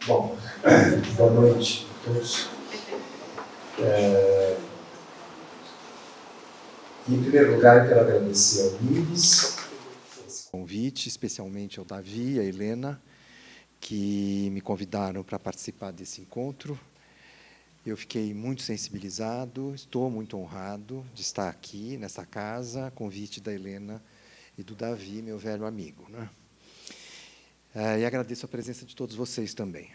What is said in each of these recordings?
Bom, boa noite a todos. Em primeiro lugar, eu quero agradecer ao Ives esse convite, especialmente ao Davi e à Helena, que me convidaram para participar desse encontro. Eu fiquei muito sensibilizado, estou muito honrado de estar aqui, nessa casa, a convite da Helena e do Davi, meu velho amigo, né? E agradeço a presença de todos vocês também.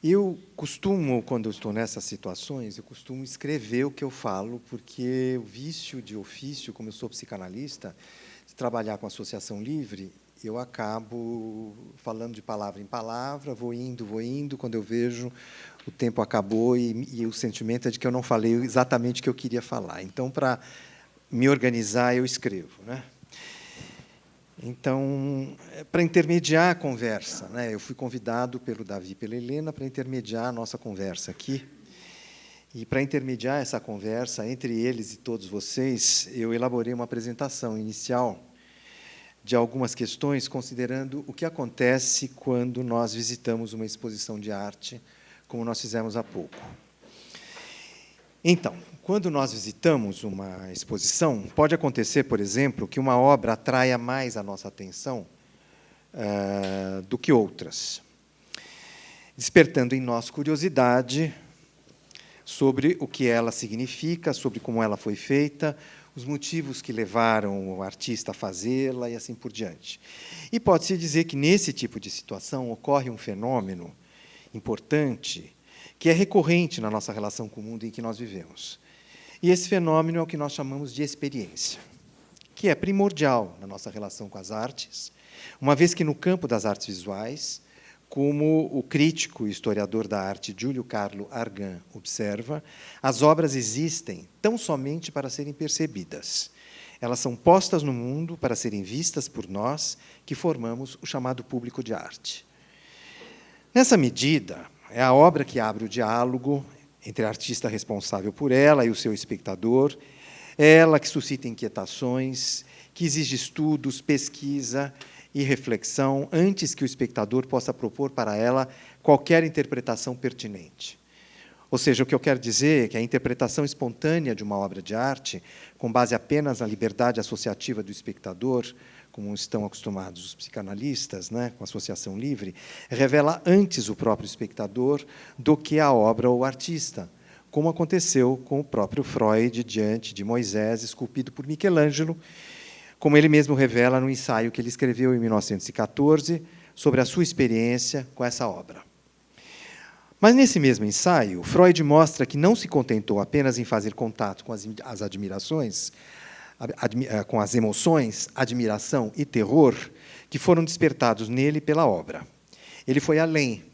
Eu costumo, quando eu estou nessas situações, eu costumo escrever o que eu falo, porque o vício de ofício, como eu sou psicanalista, de trabalhar com associação livre, eu acabo falando de palavra em palavra, vou indo, quando eu vejo, o tempo acabou e o sentimento é de que eu não falei exatamente o que eu queria falar. Então, para me organizar, eu escrevo, né? Então, para intermediar a conversa, né, eu fui convidado pelo Davi e pela Helena para intermediar a nossa conversa aqui. E, para intermediar essa conversa entre eles e todos vocês, eu elaborei uma apresentação inicial de algumas questões, considerando o que acontece quando nós visitamos uma exposição de arte, como nós fizemos há pouco. Então, quando nós visitamos uma exposição, pode acontecer, por exemplo, que uma obra atraia mais a nossa atenção do que outras, despertando em nós curiosidade sobre o que ela significa, sobre como ela foi feita, os motivos que levaram o artista a fazê-la e assim por diante. E pode-se dizer que, nesse tipo de situação, ocorre um fenômeno importante que é recorrente na nossa relação com o mundo em que nós vivemos. E esse fenômeno é o que nós chamamos de experiência, que é primordial na nossa relação com as artes, uma vez que, no campo das artes visuais, como o crítico e historiador da arte Júlio Carlo Argan observa, as obras existem tão somente para serem percebidas. Elas são postas no mundo para serem vistas por nós, que formamos o chamado público de arte. Nessa medida, é a obra que abre o diálogo entre a artista responsável por ela e o seu espectador, é ela que suscita inquietações, que exige estudos, pesquisa e reflexão antes que o espectador possa propor para ela qualquer interpretação pertinente. Ou seja, o que eu quero dizer é que a interpretação espontânea de uma obra de arte, com base apenas na liberdade associativa do espectador, como estão acostumados os psicanalistas, né, com associação livre, revela antes o próprio espectador do que a obra ou o artista, como aconteceu com o próprio Freud diante de Moisés, esculpido por Michelangelo, como ele mesmo revela no ensaio que ele escreveu em 1914 sobre a sua experiência com essa obra. Mas, nesse mesmo ensaio, Freud mostra que não se contentou apenas em fazer contato com as admirações, com as emoções, admiração e terror que foram despertados nele pela obra. Ele foi além,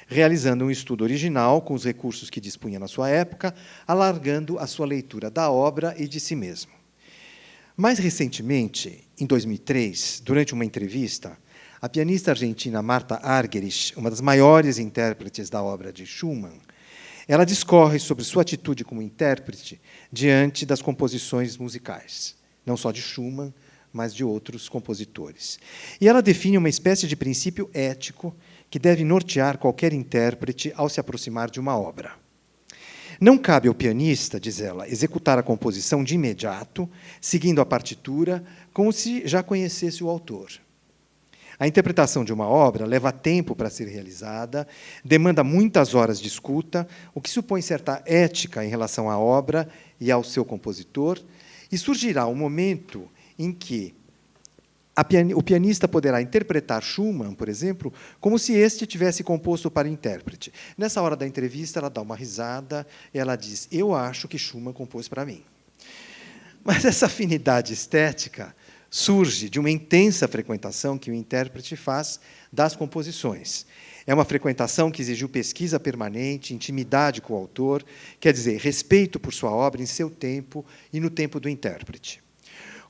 realizando um estudo original com os recursos que dispunha na sua época, alargando a sua leitura da obra e de si mesmo. Mais recentemente, em 2003, durante uma entrevista, a pianista argentina Marta Argerich, uma das maiores intérpretes da obra de Schumann, ela discorre sobre sua atitude como intérprete diante das composições musicais, não só de Schumann, mas de outros compositores. E ela define uma espécie de princípio ético que deve nortear qualquer intérprete ao se aproximar de uma obra. Não cabe ao pianista, diz ela, executar a composição de imediato, seguindo a partitura, como se já conhecesse o autor. A interpretação de uma obra leva tempo para ser realizada, demanda muitas horas de escuta, o que supõe certa ética em relação à obra e ao seu compositor, e surgirá um momento em que o pianista poderá interpretar Schumann, por exemplo, como se este tivesse composto para o intérprete. Nessa hora da entrevista, ela dá uma risada e ela diz: "Eu acho que Schumann compôs para mim". Mas essa afinidade estética surge de uma intensa frequentação que o intérprete faz das composições. É uma frequentação que exigiu pesquisa permanente, intimidade com o autor, quer dizer, respeito por sua obra em seu tempo e no tempo do intérprete.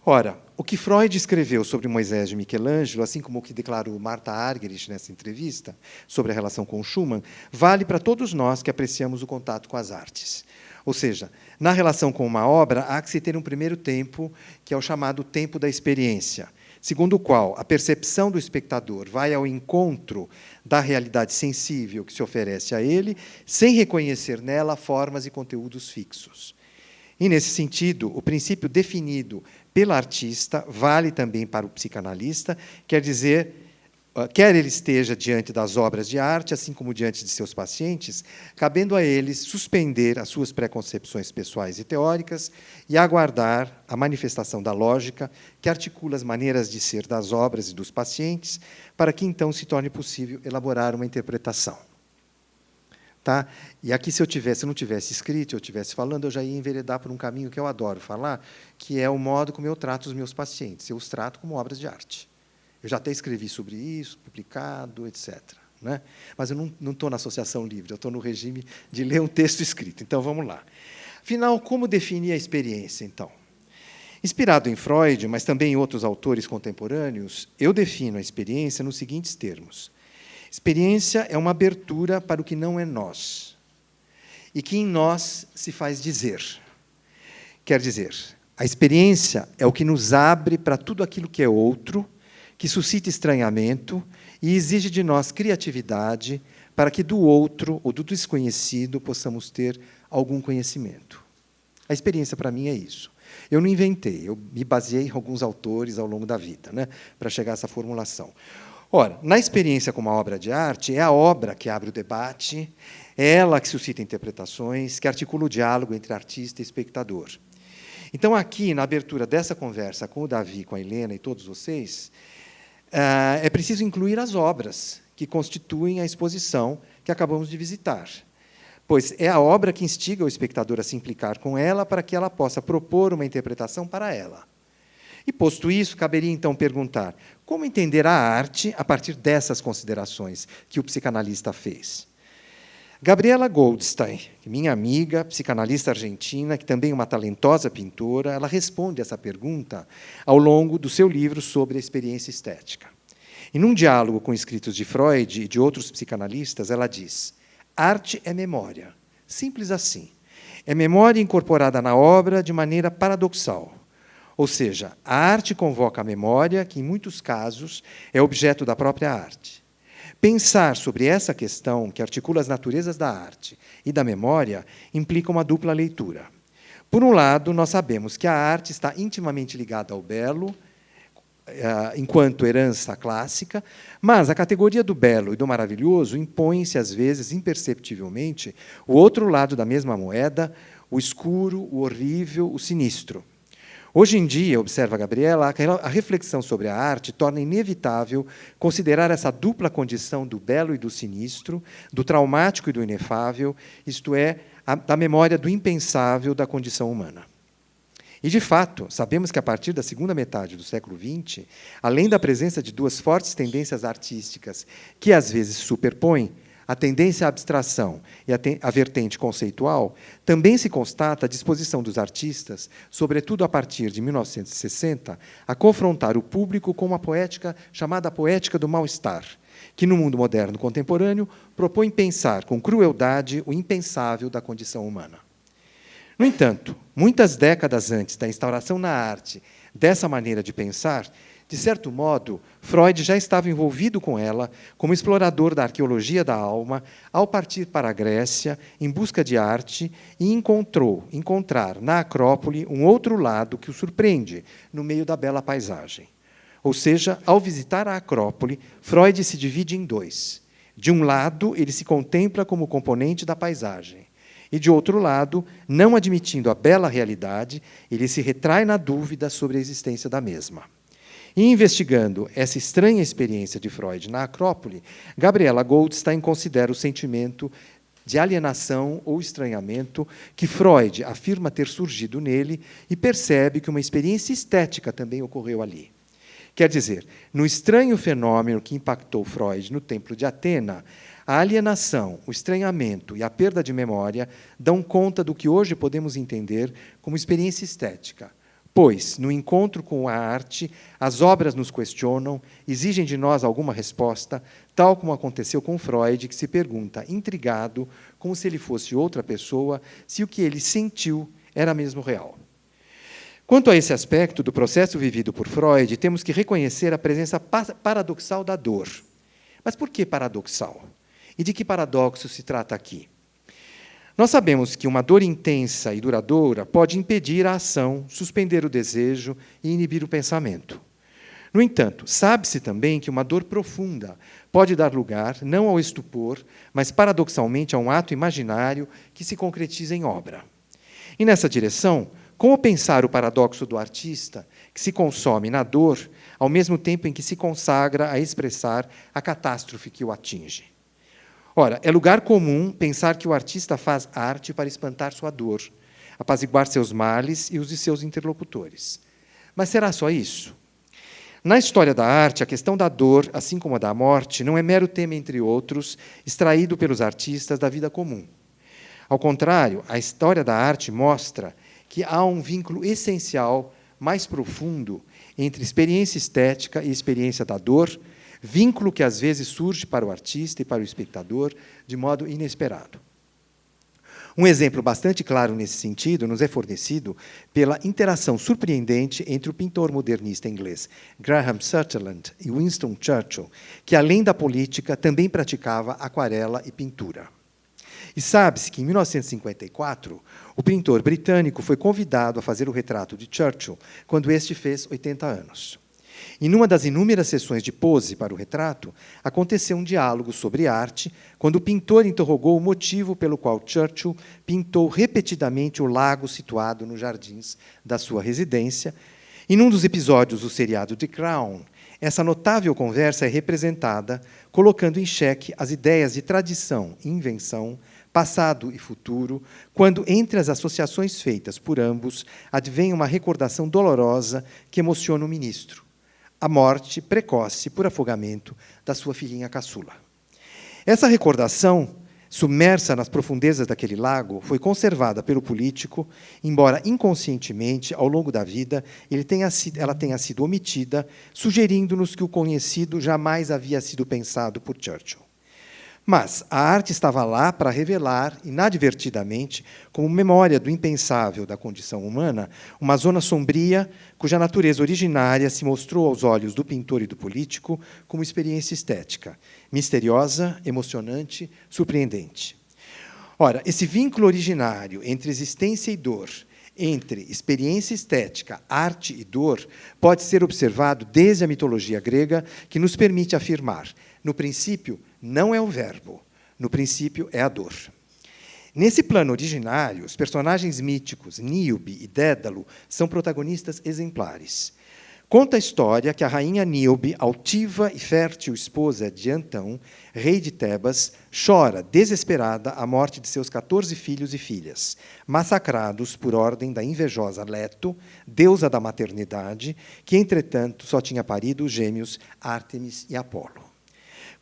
Ora, o que Freud escreveu sobre Moisés de Michelangelo, assim como o que declarou Marta Argerich nessa entrevista sobre a relação com Schumann, vale para todos nós que apreciamos o contato com as artes. Ou seja, na relação com uma obra, há que se ter um primeiro tempo, que é o chamado tempo da experiência, segundo o qual a percepção do espectador vai ao encontro da realidade sensível que se oferece a ele, sem reconhecer nela formas e conteúdos fixos. E, nesse sentido, o princípio definido pela artista vale também para o psicanalista, quer dizer, quer ele esteja diante das obras de arte, assim como diante de seus pacientes, cabendo a eles suspender as suas preconcepções pessoais e teóricas e aguardar a manifestação da lógica que articula as maneiras de ser das obras e dos pacientes, para que então se torne possível elaborar uma interpretação. Tá? E aqui, se eu não tivesse escrito, eu estivesse falando, eu já ia enveredar por um caminho que eu adoro falar, que é o modo como eu trato os meus pacientes. Eu os trato como obras de arte. Eu já até escrevi sobre isso, publicado, etc. Né? Mas eu não estou na associação livre, eu estou no regime de ler um texto escrito. Então, vamos lá. Afinal, como definir a experiência, então? Inspirado em Freud, mas também em outros autores contemporâneos, eu defino a experiência nos seguintes termos. Experiência é uma abertura para o que não é nós, e que em nós se faz dizer. Quer dizer, a experiência é o que nos abre para tudo aquilo que é outro, que suscita estranhamento e exige de nós criatividade para que do outro ou do desconhecido possamos ter algum conhecimento. A experiência, para mim, é isso. Eu não inventei, eu me baseei em alguns autores ao longo da vida, né, para chegar a essa formulação. Ora, na experiência como uma obra de arte, é a obra que abre o debate, é ela que suscita interpretações, que articula o diálogo entre artista e espectador. Então, aqui, na abertura dessa conversa com o Davi, com a Helena e todos vocês, é preciso incluir as obras que constituem a exposição que acabamos de visitar, pois é a obra que instiga o espectador a se implicar com ela para que ela possa propor uma interpretação para ela. E, posto isso, caberia, então, perguntar como entender a arte a partir dessas considerações que o psicanalista fez. Gabriela Goldstein, minha amiga, psicanalista argentina, que também é uma talentosa pintora, ela responde essa pergunta ao longo do seu livro sobre a experiência estética. E, num diálogo com escritos de Freud e de outros psicanalistas, ela diz: arte é memória, simples assim. É memória incorporada na obra de maneira paradoxal. Ou seja, a arte convoca a memória, que, em muitos casos, é objeto da própria arte. Pensar sobre essa questão, que articula as naturezas da arte e da memória, implica uma dupla leitura. Por um lado, nós sabemos que a arte está intimamente ligada ao belo, enquanto herança clássica, mas a categoria do belo e do maravilhoso impõe-se, às vezes, imperceptivelmente, o outro lado da mesma moeda, o escuro, o horrível, o sinistro. Hoje em dia, observa Gabriela, a reflexão sobre a arte torna inevitável considerar essa dupla condição do belo e do sinistro, do traumático e do inefável, isto é, da memória do impensável da condição humana. E, de fato, sabemos que, a partir da segunda metade do século XX, além da presença de duas fortes tendências artísticas que, às vezes, se superpõem, a tendência à abstração e a vertente conceitual, também se constata a disposição dos artistas, sobretudo a partir de 1960, a confrontar o público com uma poética chamada poética do mal-estar, que, no mundo moderno contemporâneo, propõe pensar com crueldade o impensável da condição humana. No entanto, muitas décadas antes da instauração na arte dessa maneira de pensar, de certo modo, Freud já estava envolvido com ela como explorador da arqueologia da alma, ao partir para a Grécia, em busca de arte, e encontrar na Acrópole um outro lado que o surpreende, no meio da bela paisagem. Ou seja, ao visitar a Acrópole, Freud se divide em dois. De um lado, ele se contempla como componente da paisagem. E, de outro lado, não admitindo a bela realidade, ele se retrai na dúvida sobre a existência da mesma. E, investigando essa estranha experiência de Freud na Acrópole, Gabriela Goldstein considera o sentimento de alienação ou estranhamento que Freud afirma ter surgido nele e percebe que uma experiência estética também ocorreu ali. Quer dizer, no estranho fenômeno que impactou Freud no Templo de Atena, a alienação, o estranhamento e a perda de memória dão conta do que hoje podemos entender como experiência estética. Pois, no encontro com a arte, as obras nos questionam, exigem de nós alguma resposta, tal como aconteceu com Freud, que se pergunta, intrigado, como se ele fosse outra pessoa, se o que ele sentiu era mesmo real. Quanto a esse aspecto do processo vivido por Freud, temos que reconhecer a presença paradoxal da dor. Mas por que paradoxal? E de que paradoxo se trata aqui? Nós sabemos que uma dor intensa e duradoura pode impedir a ação, suspender o desejo e inibir o pensamento. No entanto, sabe-se também que uma dor profunda pode dar lugar, não ao estupor, mas paradoxalmente a um ato imaginário que se concretiza em obra. E nessa direção, como pensar o paradoxo do artista, que se consome na dor, ao mesmo tempo em que se consagra a expressar a catástrofe que o atinge? Ora, é lugar comum pensar que o artista faz arte para espantar sua dor, apaziguar seus males e os de seus interlocutores. Mas será só isso? Na história da arte, a questão da dor, assim como a da morte, não é mero tema, entre outros, extraído pelos artistas da vida comum. Ao contrário, a história da arte mostra que há um vínculo essencial, mais profundo, entre experiência estética e experiência da dor, vínculo que às vezes surge para o artista e para o espectador de modo inesperado. Um exemplo bastante claro nesse sentido nos é fornecido pela interação surpreendente entre o pintor modernista inglês Graham Sutherland e Winston Churchill, que, além da política, também praticava aquarela e pintura. E sabe-se que, em 1954, o pintor britânico foi convidado a fazer o retrato de Churchill quando este fez 80 anos. E numa das inúmeras sessões de pose para o retrato, aconteceu um diálogo sobre arte, quando o pintor interrogou o motivo pelo qual Churchill pintou repetidamente o lago situado nos jardins da sua residência. E num dos episódios do seriado The Crown, essa notável conversa é representada, colocando em xeque as ideias de tradição e invenção, passado e futuro, quando, entre as associações feitas por ambos, advém uma recordação dolorosa que emociona o ministro: a morte precoce por afogamento da sua filhinha caçula. Essa recordação, submersa nas profundezas daquele lago, foi conservada pelo político, embora inconscientemente, ao longo da vida, ela tenha sido omitida, sugerindo-nos que o conhecido jamais havia sido pensado por Churchill. Mas a arte estava lá para revelar, inadvertidamente, como memória do impensável da condição humana, uma zona sombria cuja natureza originária se mostrou aos olhos do pintor e do político como experiência estética, misteriosa, emocionante, surpreendente. Ora, esse vínculo originário entre existência e dor, entre experiência estética, arte e dor, pode ser observado desde a mitologia grega, que nos permite afirmar: no princípio, não é o verbo, no princípio é a dor. Nesse plano originário, os personagens míticos Níobe e Dédalo são protagonistas exemplares. Conta a história que a rainha Níobe, altiva e fértil esposa de Antão, rei de Tebas, chora, desesperada, a morte de seus 14 filhos e filhas, massacrados por ordem da invejosa Leto, deusa da maternidade, que, entretanto, só tinha parido os gêmeos Ártemis e Apolo.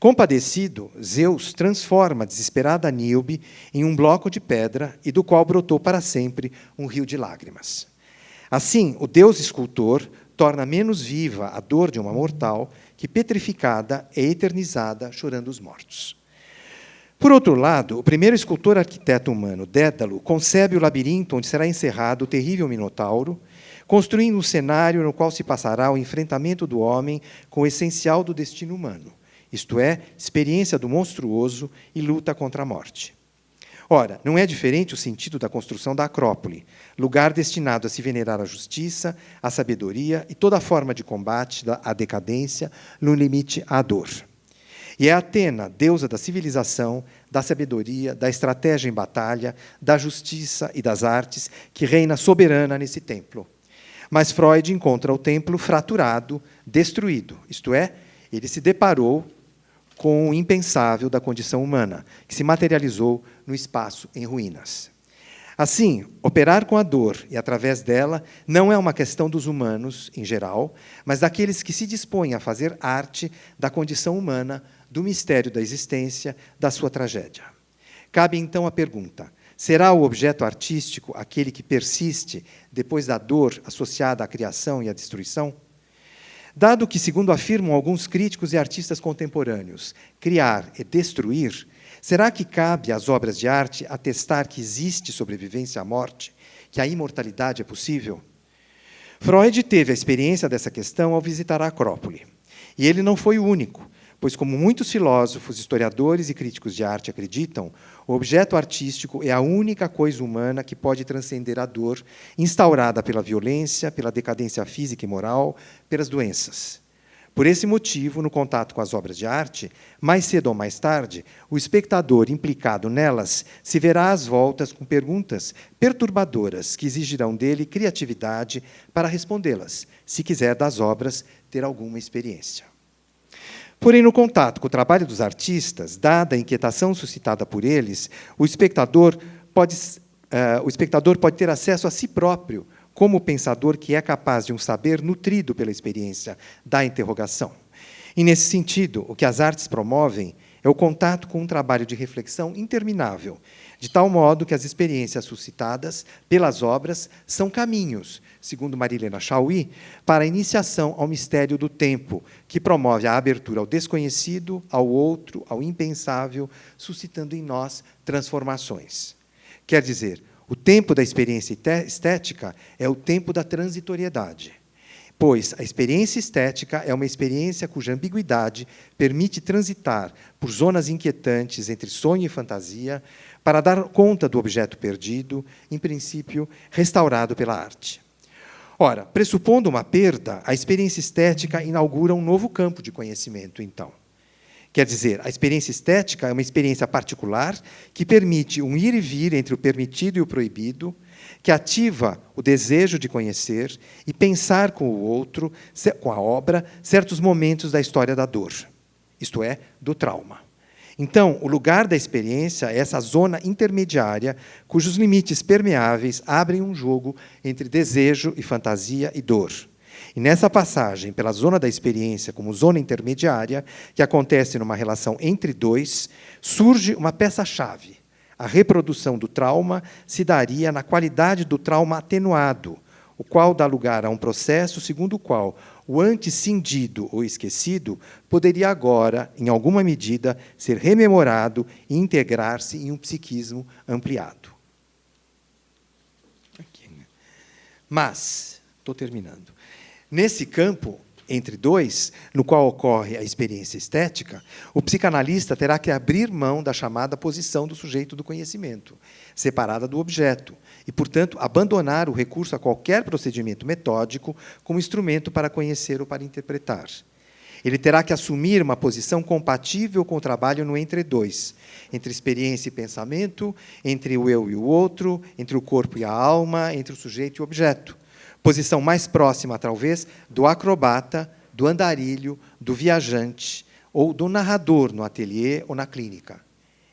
Compadecido, Zeus transforma a desesperada Níobe em um bloco de pedra e do qual brotou para sempre um rio de lágrimas. Assim, o deus escultor torna menos viva a dor de uma mortal que, petrificada, é eternizada chorando os mortos. Por outro lado, o primeiro escultor arquiteto humano, Dédalo, concebe o labirinto onde será encerrado o terrível Minotauro, construindo um cenário no qual se passará o enfrentamento do homem com o essencial do destino humano, isto é, experiência do monstruoso e luta contra a morte. Ora, não é diferente o sentido da construção da Acrópole, lugar destinado a se venerar a justiça, a sabedoria e toda forma de combate à decadência, no limite à dor. E é Atena, deusa da civilização, da sabedoria, da estratégia em batalha, da justiça e das artes, que reina soberana nesse templo. Mas Freud encontra o templo fraturado, destruído, isto é, ele se deparou com o impensável da condição humana, que se materializou no espaço em ruínas. Assim, operar com a dor e através dela não é uma questão dos humanos, em geral, mas daqueles que se dispõem a fazer arte da condição humana, do mistério da existência, da sua tragédia. Cabe, então, a pergunta: será o objeto artístico aquele que persiste depois da dor associada à criação e à destruição? Dado que, segundo afirmam alguns críticos e artistas contemporâneos, criar é destruir, será que cabe às obras de arte atestar que existe sobrevivência à morte, que a imortalidade é possível? Freud teve a experiência dessa questão ao visitar a Acrópole. E ele não foi o único, pois, como muitos filósofos, historiadores e críticos de arte acreditam, o objeto artístico é a única coisa humana que pode transcender a dor instaurada pela violência, pela decadência física e moral, pelas doenças. Por esse motivo, no contato com as obras de arte, mais cedo ou mais tarde, o espectador implicado nelas se verá às voltas com perguntas perturbadoras que exigirão dele criatividade para respondê-las, se quiser das obras ter alguma experiência. Porém, no contato com o trabalho dos artistas, dada a inquietação suscitada por eles, o espectador pode ter acesso a si próprio, como pensador que é capaz de um saber nutrido pela experiência da interrogação. E, nesse sentido, o que as artes promovem é o contato com um trabalho de reflexão interminável, de tal modo que as experiências suscitadas pelas obras são caminhos, segundo Marilena Chauí, para a iniciação ao mistério do tempo, que promove a abertura ao desconhecido, ao outro, ao impensável, suscitando em nós transformações. Quer dizer, o tempo da experiência estética é o tempo da transitoriedade, pois a experiência estética é uma experiência cuja ambiguidade permite transitar por zonas inquietantes entre sonho e fantasia para dar conta do objeto perdido, em princípio, restaurado pela arte. Ora, pressupondo uma perda, a experiência estética inaugura um novo campo de conhecimento, então. Quer dizer, a experiência estética é uma experiência particular que permite um ir e vir entre o permitido e o proibido, que ativa o desejo de conhecer e pensar com o outro, com a obra, certos momentos da história da dor, isto é, do trauma. Então, o lugar da experiência é essa zona intermediária, cujos limites permeáveis abrem um jogo entre desejo e fantasia e dor. E nessa passagem pela zona da experiência como zona intermediária, que acontece numa relação entre dois, surge uma peça-chave. A reprodução do trauma se daria na qualidade do trauma atenuado, o qual dá lugar a um processo segundo o qual o antes cindido ou esquecido poderia agora, em alguma medida, ser rememorado e integrar-se em um psiquismo ampliado. Mas, estou terminando. Nesse campo, entre dois, no qual ocorre a experiência estética, o psicanalista terá que abrir mão da chamada posição do sujeito do conhecimento, separada do objeto, e, portanto, abandonar o recurso a qualquer procedimento metódico como instrumento para conhecer ou para interpretar. Ele terá que assumir uma posição compatível com o trabalho no entre dois, entre experiência e pensamento, entre o eu e o outro, entre o corpo e a alma, entre o sujeito e o objeto. Posição mais próxima, talvez, do acrobata, do andarilho, do viajante ou do narrador no ateliê ou na clínica.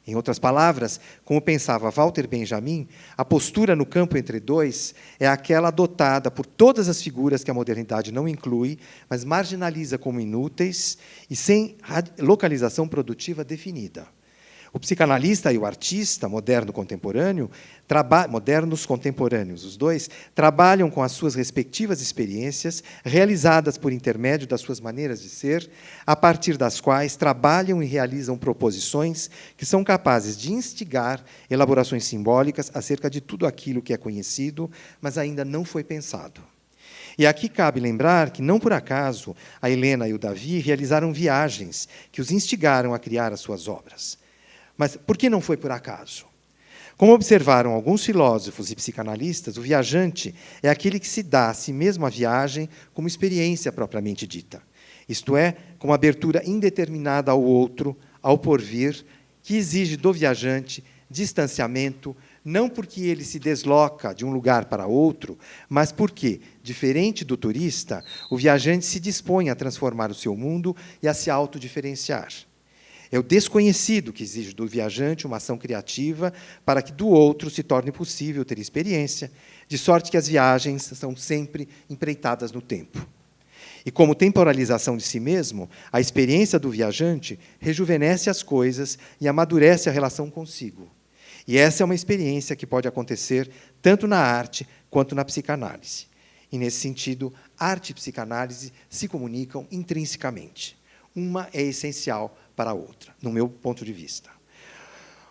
Em outras palavras, como pensava Walter Benjamin, a postura no campo entre dois é aquela adotada por todas as figuras que a modernidade não inclui, mas marginaliza como inúteis e sem localização produtiva definida. O psicanalista e o artista modernos contemporâneos, os dois, trabalham com as suas respectivas experiências, realizadas por intermédio das suas maneiras de ser, a partir das quais trabalham e realizam proposições que são capazes de instigar elaborações simbólicas acerca de tudo aquilo que é conhecido, mas ainda não foi pensado. E aqui cabe lembrar que, não por acaso, a Helena e o Davi realizaram viagens que os instigaram a criar as suas obras. Mas por que não foi por acaso? Como observaram alguns filósofos e psicanalistas, o viajante é aquele que se dá a si mesmo a viagem como experiência propriamente dita. Isto é, como abertura indeterminada ao outro, ao porvir, que exige do viajante distanciamento, não porque ele se desloca de um lugar para outro, mas porque, diferente do turista, o viajante se dispõe a transformar o seu mundo e a se autodiferenciar. É o desconhecido que exige do viajante uma ação criativa para que do outro se torne possível ter experiência, de sorte que as viagens são sempre empreitadas no tempo. E como temporalização de si mesmo, a experiência do viajante rejuvenesce as coisas e amadurece a relação consigo. E essa é uma experiência que pode acontecer tanto na arte quanto na psicanálise. E, nesse sentido, arte e psicanálise se comunicam intrinsecamente. Uma é essencial para a outra, no meu ponto de vista.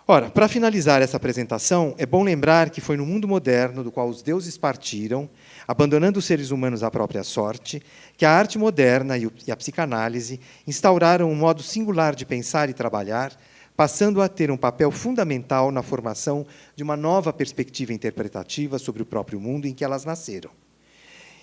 Ora, para finalizar essa apresentação, é bom lembrar que foi no mundo moderno, do qual os deuses partiram, abandonando os seres humanos à própria sorte, que a arte moderna e a psicanálise instauraram um modo singular de pensar e trabalhar, passando a ter um papel fundamental na formação de uma nova perspectiva interpretativa sobre o próprio mundo em que elas nasceram.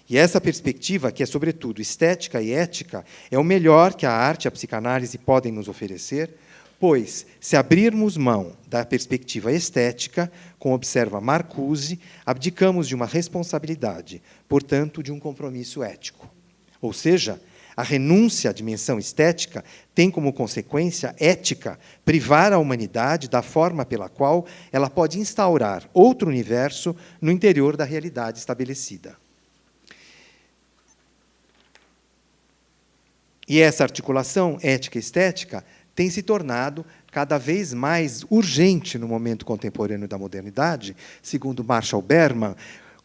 E essa perspectiva, que é sobretudo estética e ética, é o melhor que a arte e a psicanálise podem nos oferecer, pois, se abrirmos mão da perspectiva estética, como observa Marcuse, abdicamos de uma responsabilidade, portanto, de um compromisso ético. Ou seja, a renúncia à dimensão estética tem como consequência ética privar a humanidade da forma pela qual ela pode instaurar outro universo no interior da realidade estabelecida. E essa articulação ética-estética tem se tornado cada vez mais urgente no momento contemporâneo da modernidade, segundo Marshall Berman,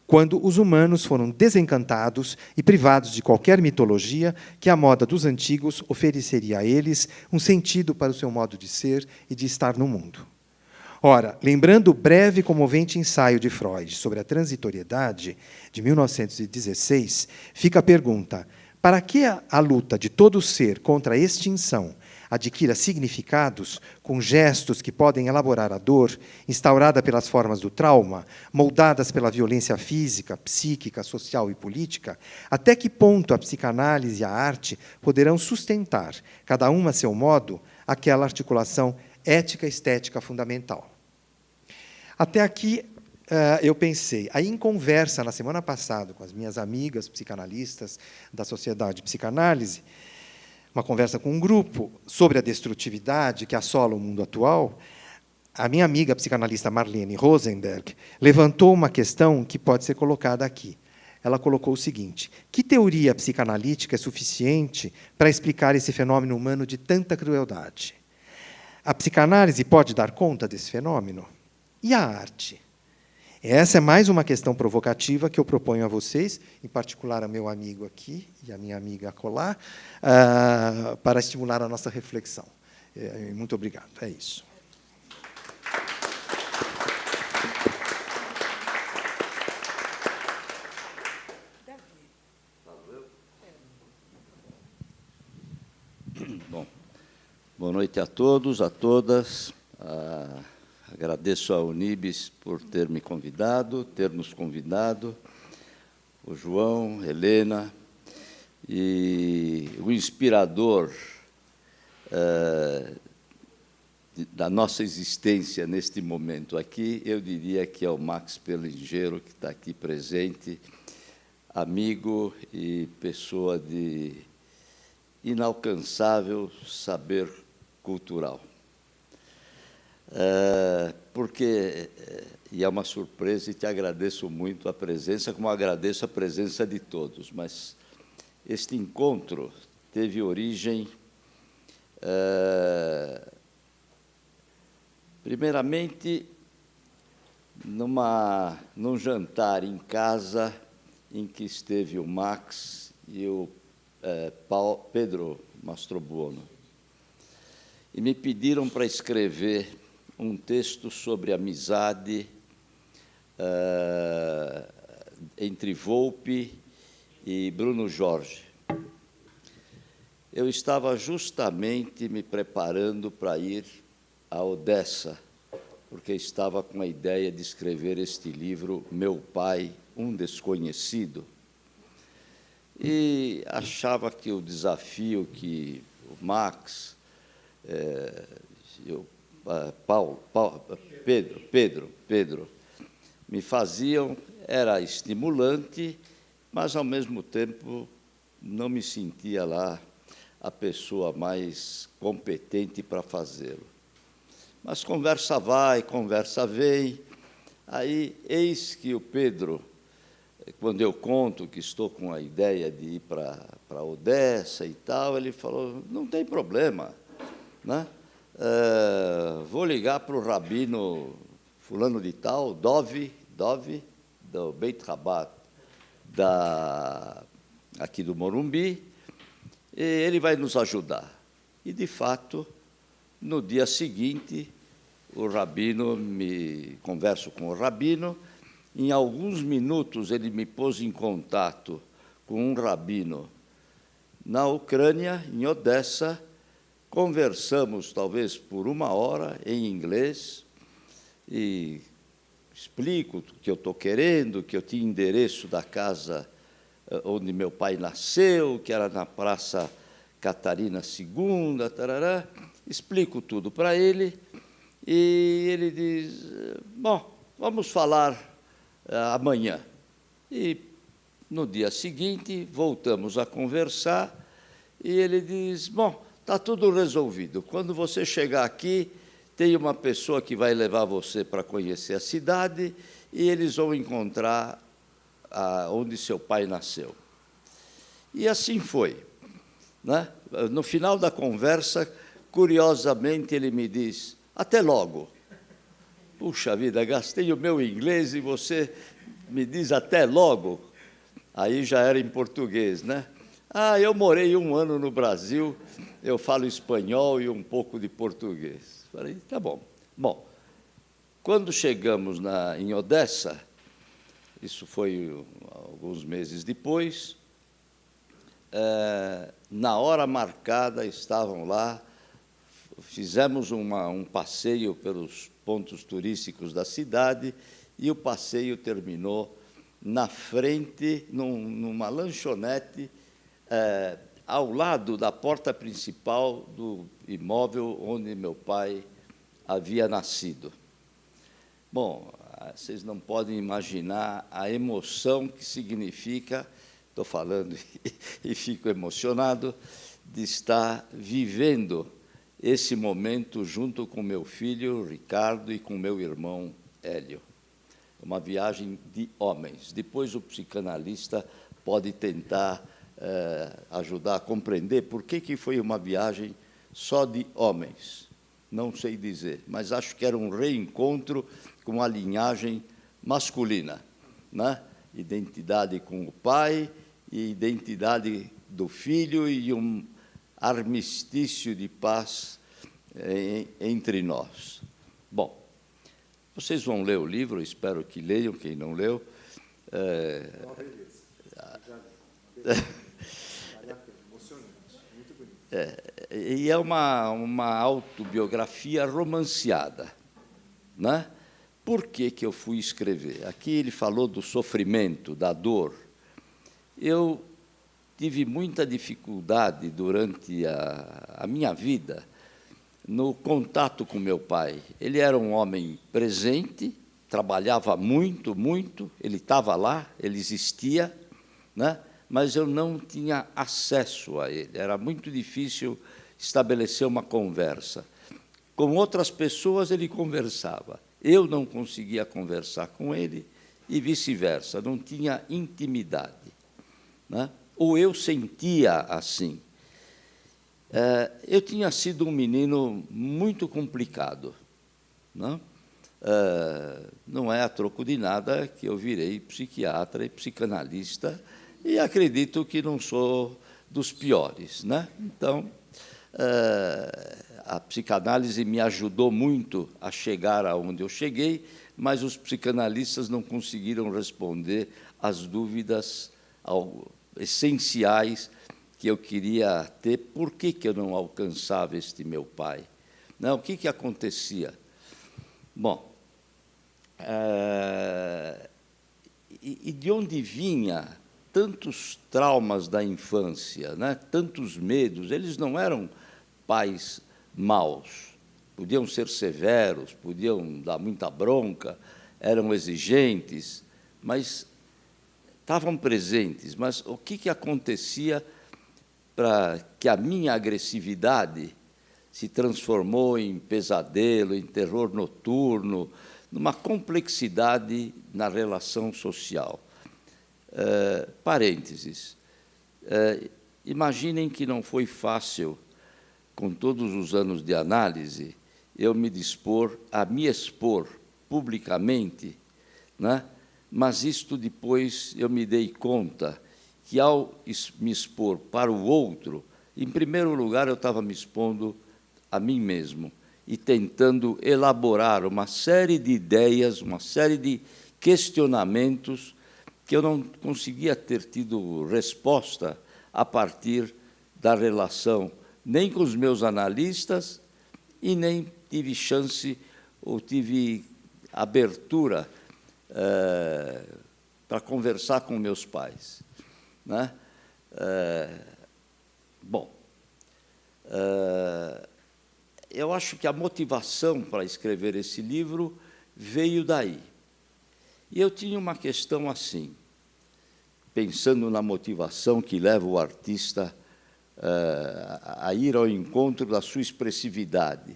quando os humanos foram desencantados e privados de qualquer mitologia que a moda dos antigos ofereceria a eles um sentido para o seu modo de ser e de estar no mundo. Ora, lembrando o breve e comovente ensaio de Freud sobre a transitoriedade, de 1916, fica a pergunta: para que a luta de todo ser contra a extinção adquira significados com gestos que podem elaborar a dor, instaurada pelas formas do trauma, moldadas pela violência física, psíquica, social e política, até que ponto a psicanálise e a arte poderão sustentar, cada uma a seu modo, aquela articulação ética-estética fundamental? Até aqui, eu pensei. Aí, em conversa, na semana passada, com as minhas amigas psicanalistas da Sociedade de Psicanálise, uma conversa com um grupo sobre a destrutividade que assola o mundo atual, a minha amiga psicanalista Marlene Rosenberg levantou uma questão que pode ser colocada aqui. Ela colocou o seguinte: que teoria psicanalítica é suficiente para explicar esse fenômeno humano de tanta crueldade? A psicanálise pode dar conta desse fenômeno? E a arte? Essa é mais uma questão provocativa que eu proponho a vocês, em particular ao meu amigo aqui e a minha amiga acolá, para estimular a nossa reflexão. Muito obrigado. É isso. Bom, boa noite a todos, a todas. Agradeço à Unibis por ter nos convidado, o João, Helena, e o inspirador da nossa existência neste momento aqui, eu diria que é o Max Perlingeiro, que está aqui presente, amigo e pessoa de inalcançável saber cultural. E é uma surpresa, e te agradeço muito a presença, como agradeço a presença de todos, mas este encontro teve origem, primeiramente, num jantar em casa, em que esteve o Max e o Pedro Mastrobuono, e me pediram para escrever um texto sobre amizade entre Volpi e Bruno Jorge. Eu estava justamente me preparando para ir a Odessa, porque estava com a ideia de escrever este livro, Meu Pai, um Desconhecido, e achava que o desafio que o Max, Pedro, me faziam era estimulante, mas, ao mesmo tempo, não me sentia lá a pessoa mais competente para fazê-lo. Mas conversa vai, conversa vem, aí eis que o Pedro, quando eu conto que estou com a ideia de ir para Odessa e tal, ele falou, não tem problema, né? Vou ligar para o rabino fulano de tal, Dove, do Beit Rabat, aqui do Morumbi, e ele vai nos ajudar. E, de fato, no dia seguinte, converso com o rabino. Em alguns minutos, ele me pôs em contato com um rabino na Ucrânia, em Odessa. Conversamos, talvez, por 1 hora, em inglês, e explico o que eu estou querendo, que eu tinha endereço da casa onde meu pai nasceu, que era na Praça Catarina II, tarará. Explico tudo para ele, e ele diz, bom, vamos falar amanhã. E, no dia seguinte, voltamos a conversar, e ele diz, bom, está tudo resolvido. Quando você chegar aqui, tem uma pessoa que vai levar você para conhecer a cidade, e eles vão encontrar onde seu pai nasceu. E assim foi, né? No final da conversa, curiosamente, ele me diz, até logo. Puxa vida, gastei o meu inglês e você me diz até logo. Aí já era em português, né? Eu morei 1 ano no Brasil, eu falo espanhol e um pouco de português. Falei, tá bom. Bom, quando chegamos em Odessa, isso foi alguns meses depois, na hora marcada estavam lá, fizemos um passeio pelos pontos turísticos da cidade, e o passeio terminou na frente, numa lanchonete, ao lado da porta principal do imóvel onde meu pai havia nascido. Bom, vocês não podem imaginar a emoção que significa, estou falando e fico emocionado, de estar vivendo esse momento junto com meu filho Ricardo e com meu irmão Hélio. Uma viagem de homens. Depois o psicanalista pode tentar ajudar a compreender por que foi uma viagem só de homens. Não sei dizer, mas acho que era um reencontro com a linhagem masculina, né? Identidade com o pai, e identidade do filho, e um armistício de paz entre nós. Bom, vocês vão ler o livro, espero que leiam, quem não leu. E é uma autobiografia romanceada, né? Por que eu fui escrever? Aqui ele falou do sofrimento, da dor. Eu tive muita dificuldade durante a minha vida no contato com meu pai. Ele era um homem presente, trabalhava muito, muito, ele estava lá, ele existia, né? Mas eu não tinha acesso a ele. Era muito difícil estabelecer uma conversa. Com outras pessoas ele conversava. Eu não conseguia conversar com ele e vice-versa, não tinha intimidade, né? Ou eu sentia assim. Eu tinha sido um menino muito complicado, né? Não é a troco de nada que eu virei psiquiatra e psicanalista, e acredito que não sou dos piores, né? Então, a psicanálise me ajudou muito a chegar aonde eu cheguei, mas os psicanalistas não conseguiram responder às dúvidas essenciais que eu queria ter. Por que eu não alcançava este meu pai? Não, o que acontecia? Bom, e de onde vinha tantos traumas da infância, né? Tantos medos? Eles não eram pais maus, podiam ser severos, podiam dar muita bronca, eram exigentes, mas estavam presentes. Mas o que acontecia para que a minha agressividade se transformou em pesadelo, em terror noturno, numa complexidade na relação social? Parênteses. Imaginem que não foi fácil, com todos os anos de análise, eu me dispor a me expor publicamente, né? Mas isto depois eu me dei conta que, ao me expor para o outro, em primeiro lugar eu estava me expondo a mim mesmo, e tentando elaborar uma série de ideias, uma série de questionamentos que eu não conseguia ter tido resposta a partir da relação nem com os meus analistas e nem tive chance ou tive abertura para conversar com meus pais, né? Bom, eu acho que a motivação para escrever esse livro veio daí. E eu tinha uma questão assim, pensando na motivação que leva o artista a ir ao encontro da sua expressividade,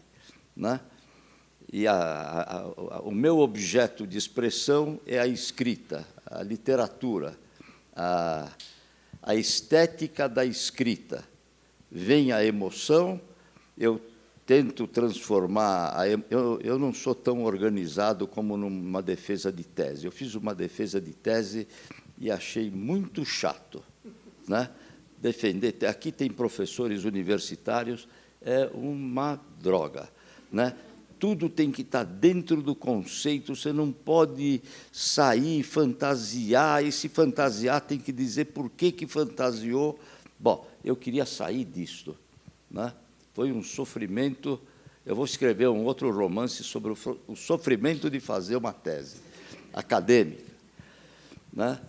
né? E o meu objeto de expressão é a escrita, a literatura, a estética da escrita. Vem a emoção, eu tento transformar... Eu não sou tão organizado como numa defesa de tese. Eu fiz uma defesa de tese e achei muito chato, né? Defender... Aqui tem professores universitários, é uma droga, né? Tudo tem que estar dentro do conceito, você não pode sair, fantasiar, e se fantasiar tem que dizer por que fantasiou. Bom, eu queria sair disto, né? Foi um sofrimento. Eu vou escrever um outro romance sobre o sofrimento de fazer uma tese acadêmica, né?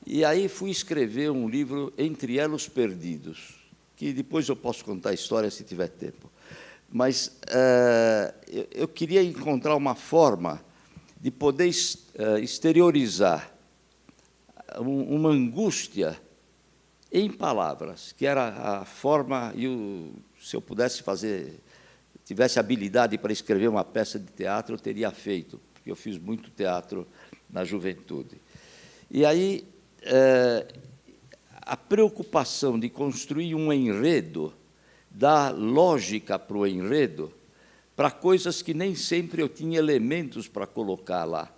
E aí fui escrever um livro, Entre Elos Perdidos, que depois eu posso contar a história se tiver tempo. Mas eu queria encontrar uma forma de poder exteriorizar uma angústia em palavras, que era a forma, se eu pudesse fazer, tivesse habilidade para escrever uma peça de teatro, eu teria feito, porque eu fiz muito teatro na juventude. E aí, a preocupação de construir um enredo, dar lógica para o enredo, para coisas que nem sempre eu tinha elementos para colocar lá,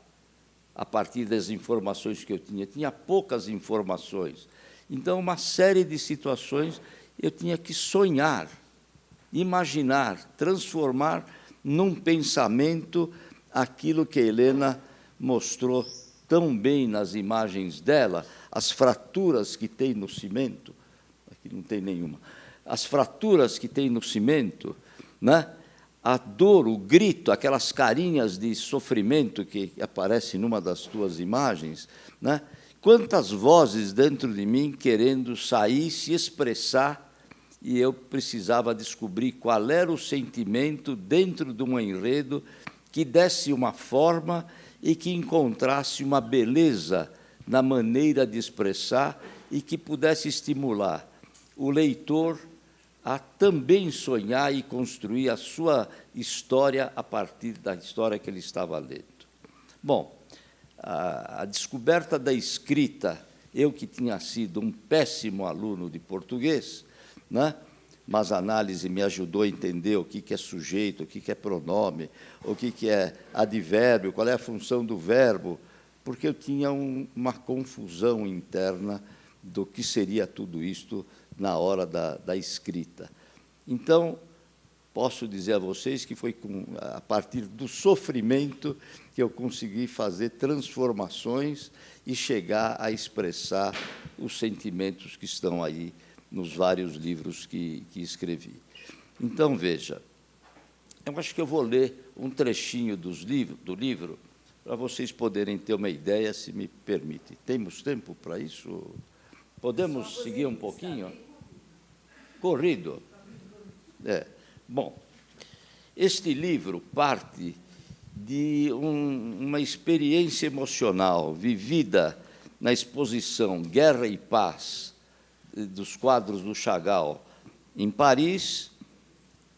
a partir das informações que eu tinha. Tinha poucas informações. Então, uma série de situações eu tinha que sonhar, imaginar, transformar num pensamento aquilo que a Helena mostrou tão bem nas imagens dela, as fraturas que tem no cimento, aqui não tem nenhuma, as fraturas que tem no cimento, né? A dor, o grito, aquelas carinhas de sofrimento que aparecem numa das tuas imagens, né? Quantas vozes dentro de mim querendo sair, se expressar, e eu precisava descobrir qual era o sentimento dentro de um enredo que desse uma forma e que encontrasse uma beleza na maneira de expressar e que pudesse estimular o leitor a também sonhar e construir a sua história a partir da história que ele estava lendo. Bom, a descoberta da escrita, eu que tinha sido um péssimo aluno de português, né? Mas a análise me ajudou a entender o que é sujeito, o que é pronome, o que é advérbio, qual é a função do verbo, porque eu tinha uma confusão interna do que seria tudo isto na hora da escrita. Então, posso dizer a vocês que foi a partir do sofrimento que eu consegui fazer transformações e chegar a expressar os sentimentos que estão aí nos vários livros que escrevi. Então, veja, eu acho que eu vou ler um trechinho do livro para vocês poderem ter uma ideia, se me permite. Temos tempo para isso? Podemos seguir um pouquinho? Corrido. Bom, este livro parte de uma experiência emocional vivida na exposição Guerra e Paz, dos quadros do Chagall, em Paris,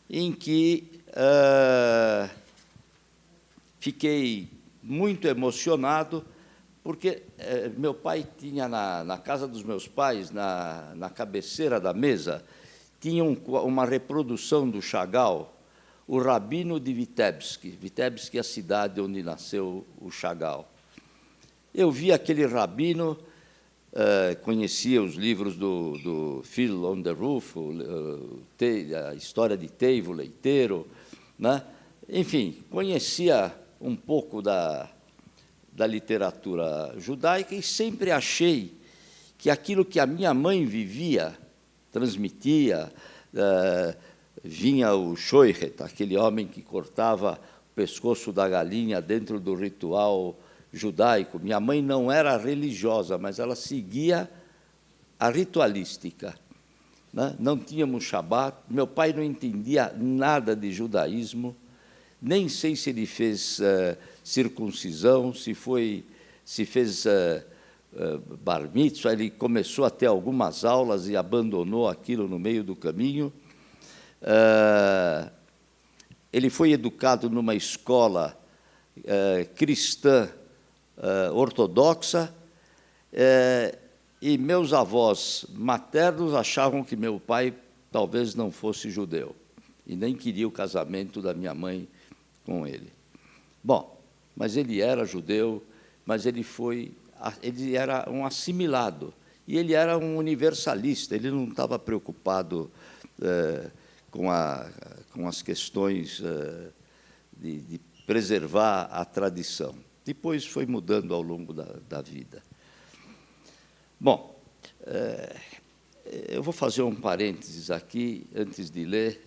em que fiquei muito emocionado, porque meu pai tinha, na casa dos meus pais, na cabeceira da mesa, tinha uma reprodução do Chagall, o Rabino de Vitebsk. Vitebsk é a cidade onde nasceu o Chagall. Eu vi aquele rabino, conhecia os livros do Phil on the Roof, a história de Teivo, o leiteiro, né? Enfim, conhecia um pouco da literatura judaica e sempre achei que aquilo que a minha mãe vivia, transmitia, vinha o shoichet, aquele homem que cortava o pescoço da galinha dentro do ritual judaico. Minha mãe não era religiosa, mas ela seguia a ritualística, né? Não tínhamos Shabat, meu pai não entendia nada de judaísmo, nem sei se ele fez circuncisão, se fez bar mitzvah. Ele começou a ter algumas aulas e abandonou aquilo no meio do caminho. Ele foi educado numa escola cristã ortodoxa, e meus avós maternos achavam que meu pai talvez não fosse judeu, e nem queria o casamento da minha mãe com ele. Bom, mas ele era judeu, mas ele era um assimilado, e ele era um universalista, ele não estava preocupado com as questões de preservar a tradição. Depois foi mudando ao longo da vida. Bom, eu vou fazer um parênteses aqui, antes de ler.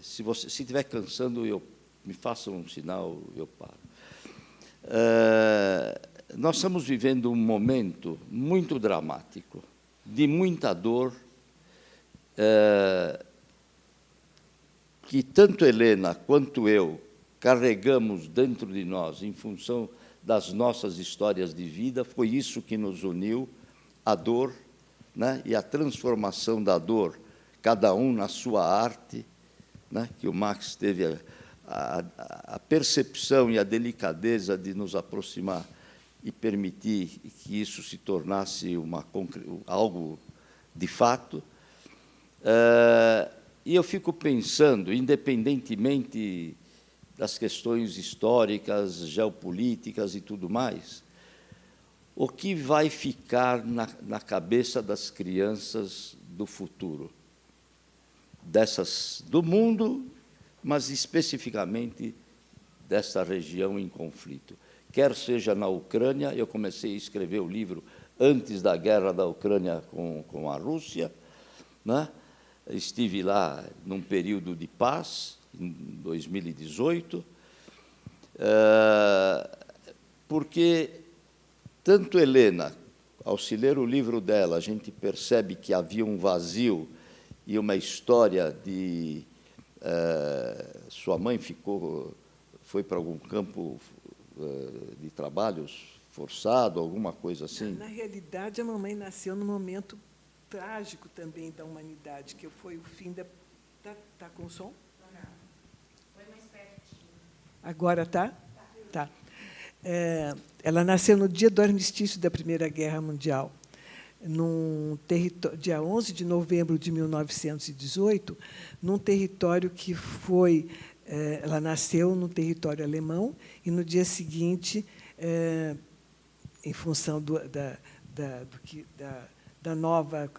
Se estiver cansando, me faça um sinal, eu paro. Nós estamos vivendo um momento muito dramático, de muita dor, que tanto Helena quanto eu carregamos dentro de nós, em função das nossas histórias de vida. Foi isso que nos uniu, a dor, né? E a transformação da dor, cada um na sua arte, né? Que o Max teve a percepção e a delicadeza de nos aproximar e permitir que isso se tornasse algo de fato. E eu fico pensando, independentemente das questões históricas, geopolíticas e tudo mais, o que vai ficar na cabeça das crianças do futuro, do mundo, mas especificamente dessa região em conflito. Quer seja na Ucrânia, eu comecei a escrever o livro antes da guerra da Ucrânia com a Rússia, né? Estive lá num período de paz, em 2018, porque tanto Helena, ao se ler o livro dela, a gente percebe que havia um vazio e uma história de... sua mãe foi para algum campo de trabalhos forçado, alguma coisa assim? Na realidade, a mamãe nasceu num momento trágico também da humanidade, que foi o fim da... Está com som? Não. Foi mais pertinho. Agora está? Tá. Ela nasceu no dia do armistício da Primeira Guerra Mundial, dia 11 de novembro de 1918, num território que foi... ela nasceu no território alemão, e, no dia seguinte, em função da nova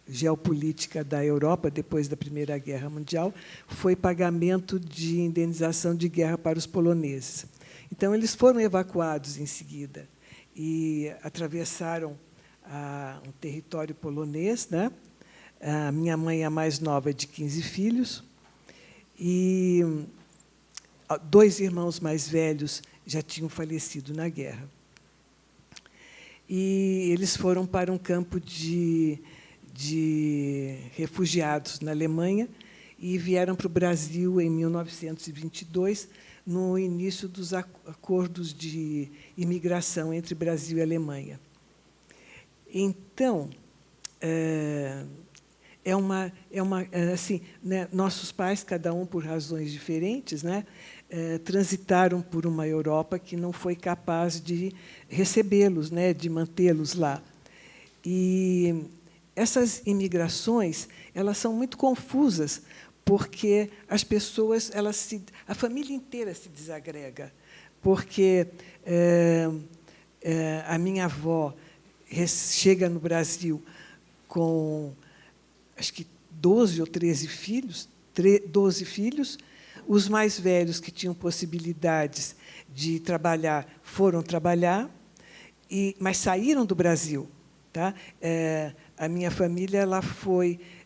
geopolítica da Europa, depois da Primeira Guerra Mundial, foi pagamento de indenização de guerra para os poloneses. Então, eles foram evacuados em seguida e atravessaram um território polonês, né? A minha mãe, a mais nova, de 15 filhos, e 2 irmãos mais velhos já tinham falecido na guerra. E eles foram para um campo de refugiados na Alemanha e vieram para o Brasil em 1922, no início dos acordos de imigração entre Brasil e Alemanha. Então, assim, né, nossos pais, cada um por razões diferentes, né, transitaram por uma Europa que não foi capaz de recebê-los, né, de mantê-los lá. E essas imigrações, elas são muito confusas, porque as pessoas, a família inteira se desagrega, porque a minha avó chega no Brasil com, acho que 12 ou 13 filhos, 12 filhos. Os mais velhos, que tinham possibilidades de trabalhar, foram trabalhar, mas saíram do Brasil. Tá? A minha família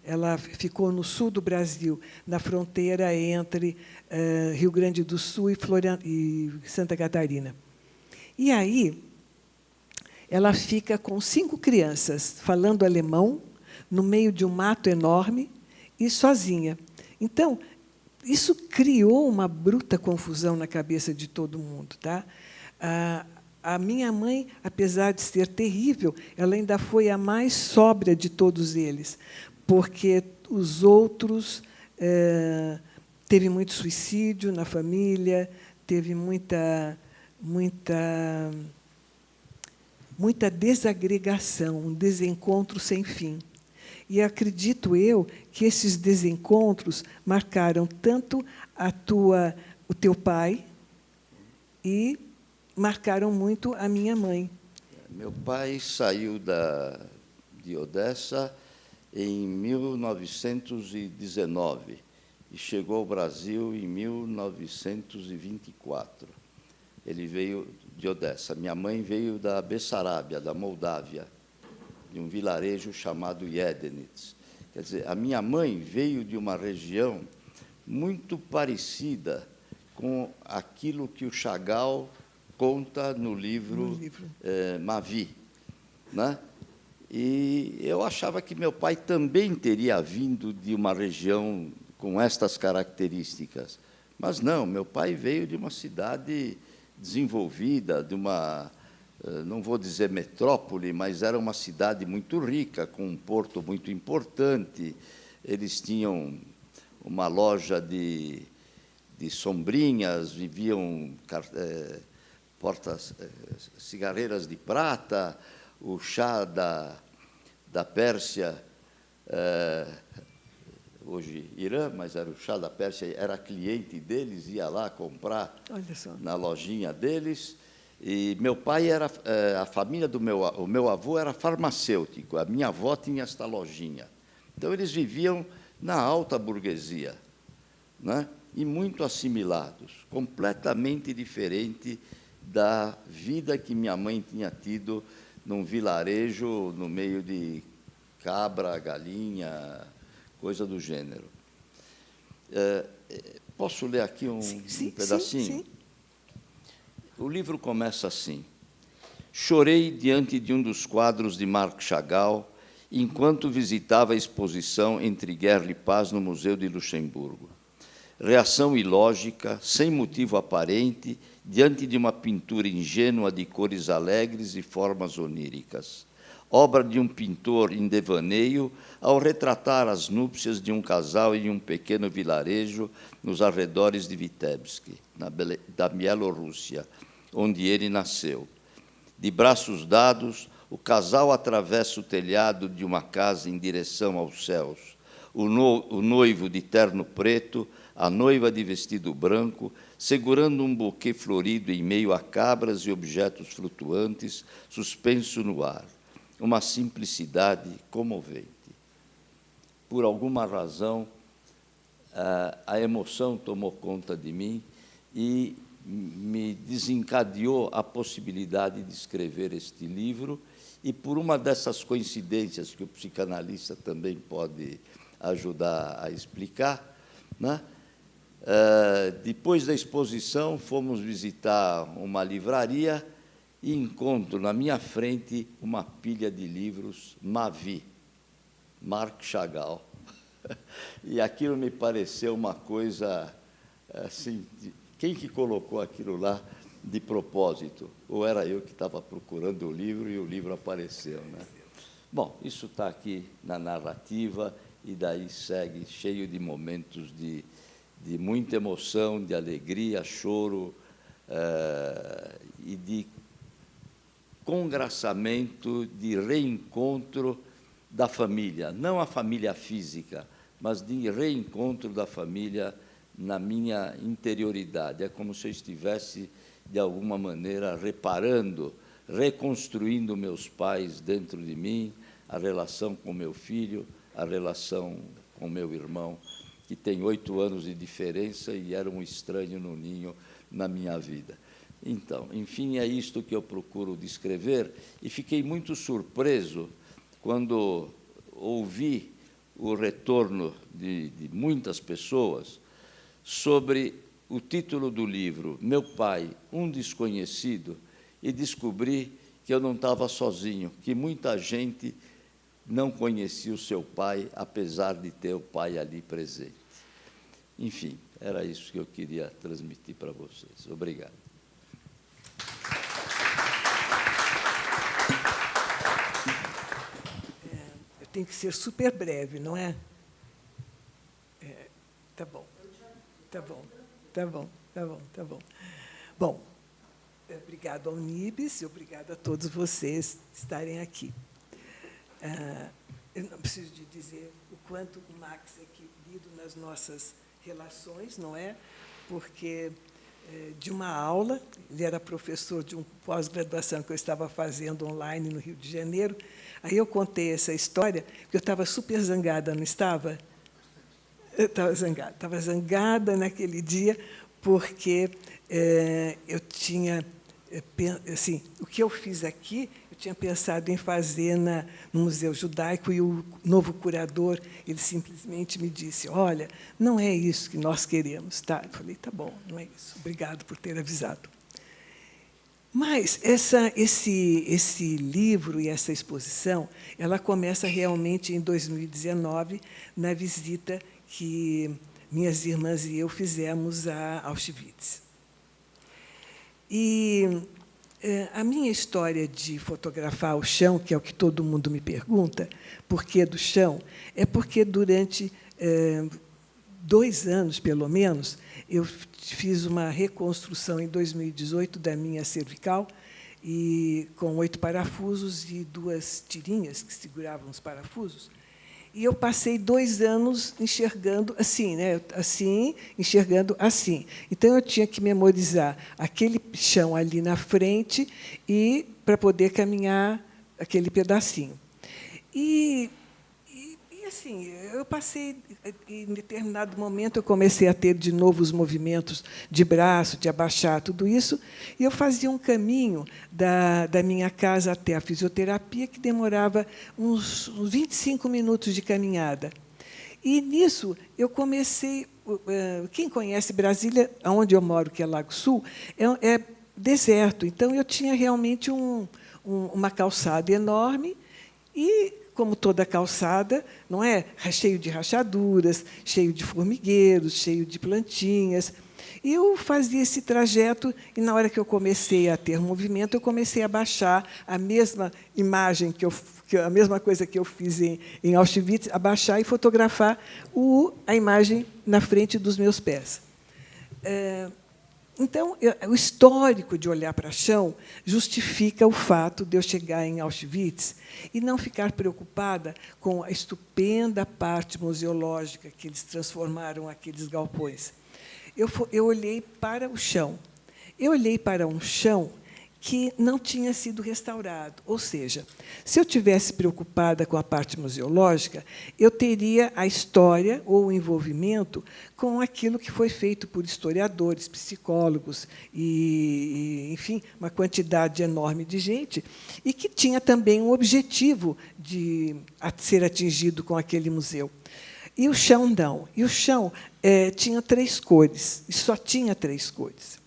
ela ficou no sul do Brasil, na fronteira entre Rio Grande do Sul e Santa Catarina. E aí, ela fica com 5 crianças, falando alemão, no meio de um mato enorme e sozinha. Então, isso criou uma bruta confusão na cabeça de todo mundo. Tá? A minha mãe, apesar de ser terrível, ela ainda foi a mais sóbria de todos eles, porque os outros teve muito suicídio na família, teve muita desagregação, um desencontro sem fim. E acredito eu que esses desencontros marcaram tanto o teu pai e marcaram muito a minha mãe. Meu pai saiu de Odessa em 1919 e chegou ao Brasil em 1924. Ele veio de Odessa. Minha mãe veio da Bessarábia, da Moldávia, de um vilarejo chamado Jedenitz. Quer dizer, a minha mãe veio de uma região muito parecida com aquilo que o Chagall conta no livro Mavi, né? E eu achava que meu pai também teria vindo de uma região com estas características, mas não, meu pai veio de uma cidade desenvolvida, de uma, não vou dizer metrópole, mas era uma cidade muito rica, com um porto muito importante. Eles tinham uma loja de sombrinhas, viviam cigarreiras de prata, o chá da Pérsia, hoje Irã, mas era o chá da Pérsia, era cliente deles, ia lá comprar na lojinha deles. E meu pai era, a família o meu avô era farmacêutico, a minha avó tinha esta lojinha. Então, eles viviam na alta burguesia, né? E muito assimilados, completamente diferente da vida que minha mãe tinha tido num vilarejo no meio de cabra, galinha, coisa do gênero. Posso ler aqui um pedacinho? Sim. O livro começa assim: chorei diante de um dos quadros de Marc Chagall enquanto visitava a exposição Entre Guerra e Paz no Museu de Luxemburgo. Reação ilógica, sem motivo aparente, diante de uma pintura ingênua de cores alegres e formas oníricas. Obra de um pintor em devaneio ao retratar as núpcias de um casal em um pequeno vilarejo nos arredores de Vitebsk, da Bielorrússia, onde ele nasceu. De braços dados, o casal atravessa o telhado de uma casa em direção aos céus. O noivo de terno preto, a noiva de vestido branco, segurando um buquê florido em meio a cabras e objetos flutuantes, suspenso no ar. Uma simplicidade comovente. Por alguma razão, a emoção tomou conta de mim e me desencadeou a possibilidade de escrever este livro, e por uma dessas coincidências que o psicanalista também pode ajudar a explicar, né? Depois da exposição, fomos visitar uma livraria e encontro na minha frente uma pilha de livros Mavi, Marc Chagall. E aquilo me pareceu uma coisa assim, quem que colocou aquilo lá de propósito? Ou era eu que estava procurando o livro e o livro apareceu, né? Bom, isso está aqui na narrativa e daí segue cheio de momentos de muita emoção, de alegria, choro e de congraçamento, de reencontro da família, não a família física, mas de reencontro da família na minha interioridade. É como se eu estivesse, de alguma maneira, reparando, reconstruindo meus pais dentro de mim, a relação com meu filho, a relação com meu irmão, que tem 8 anos de diferença e era um estranho no ninho na minha vida. Então, enfim, é isto que eu procuro descrever, e fiquei muito surpreso quando ouvi o retorno de muitas pessoas sobre o título do livro, Meu Pai, um Desconhecido, e descobri que eu não estava sozinho, que muita gente não conhecia o seu pai, apesar de ter o pai ali presente. Enfim, era isso que eu queria transmitir para vocês. Obrigado. Eu tenho que ser super breve, não é? Tá bom. Tá bom, tá bom, tá bom, tá bom. Bom, obrigado ao Nibes e obrigado a todos vocês estarem aqui. Eu não preciso de dizer o quanto o Max é querido nas nossas relações, não é? Porque de uma aula, ele era professor de uma pós-graduação que eu estava fazendo online no Rio de Janeiro, aí eu contei essa história, porque eu estava super zangada, não estava? Eu estava zangada naquele dia, porque eu tinha, assim, o que eu fiz aqui, eu tinha pensado em fazer no Museu Judaico, e o novo curador, ele simplesmente me disse, olha, não é isso que nós queremos. Tá? Eu falei, tá bom, não é isso, obrigado por ter avisado. Mas esse livro e essa exposição, ela começa realmente em 2019, na visita que minhas irmãs e eu fizemos a Auschwitz. E a minha história de fotografar o chão, que é o que todo mundo me pergunta, por que do chão, é porque durante 2 anos, pelo menos, eu fiz uma reconstrução em 2018 da minha cervical, e com 8 parafusos e 2 tirinhas que seguravam os parafusos. E eu passei 2 anos enxergando assim, né? Assim, enxergando assim. Então, eu tinha que memorizar aquele chão ali na frente e para poder caminhar aquele pedacinho. E assim, eu passei, em determinado momento, eu comecei a ter de novo os movimentos de braço, de abaixar, tudo isso, e eu fazia um caminho da minha casa até a fisioterapia, que demorava uns 25 minutos de caminhada. E, nisso, eu comecei... Quem conhece Brasília, onde eu moro, que é Lago Sul, é deserto. Então, eu tinha realmente uma calçada enorme e, como toda calçada, não é? Cheio de rachaduras, cheio de formigueiros, cheio de plantinhas. E eu fazia esse trajeto, e, na hora que eu comecei a ter movimento, eu comecei a baixar a mesma imagem, a mesma coisa que eu fiz em Auschwitz, abaixar e fotografar a imagem na frente dos meus pés. Então, o histórico de olhar para o chão justifica o fato de eu chegar em Auschwitz e não ficar preocupada com a estupenda parte museológica que eles transformaram aqueles galpões. Eu olhei para o chão. Eu olhei para um chão que não tinha sido restaurado. Ou seja, se eu tivesse preocupada com a parte museológica, eu teria a história ou o envolvimento com aquilo que foi feito por historiadores, psicólogos e, enfim, uma quantidade enorme de gente, e que tinha também um objetivo de ser atingido com aquele museu. E o chão não. E o chão tinha 3 cores, e só tinha 3 cores.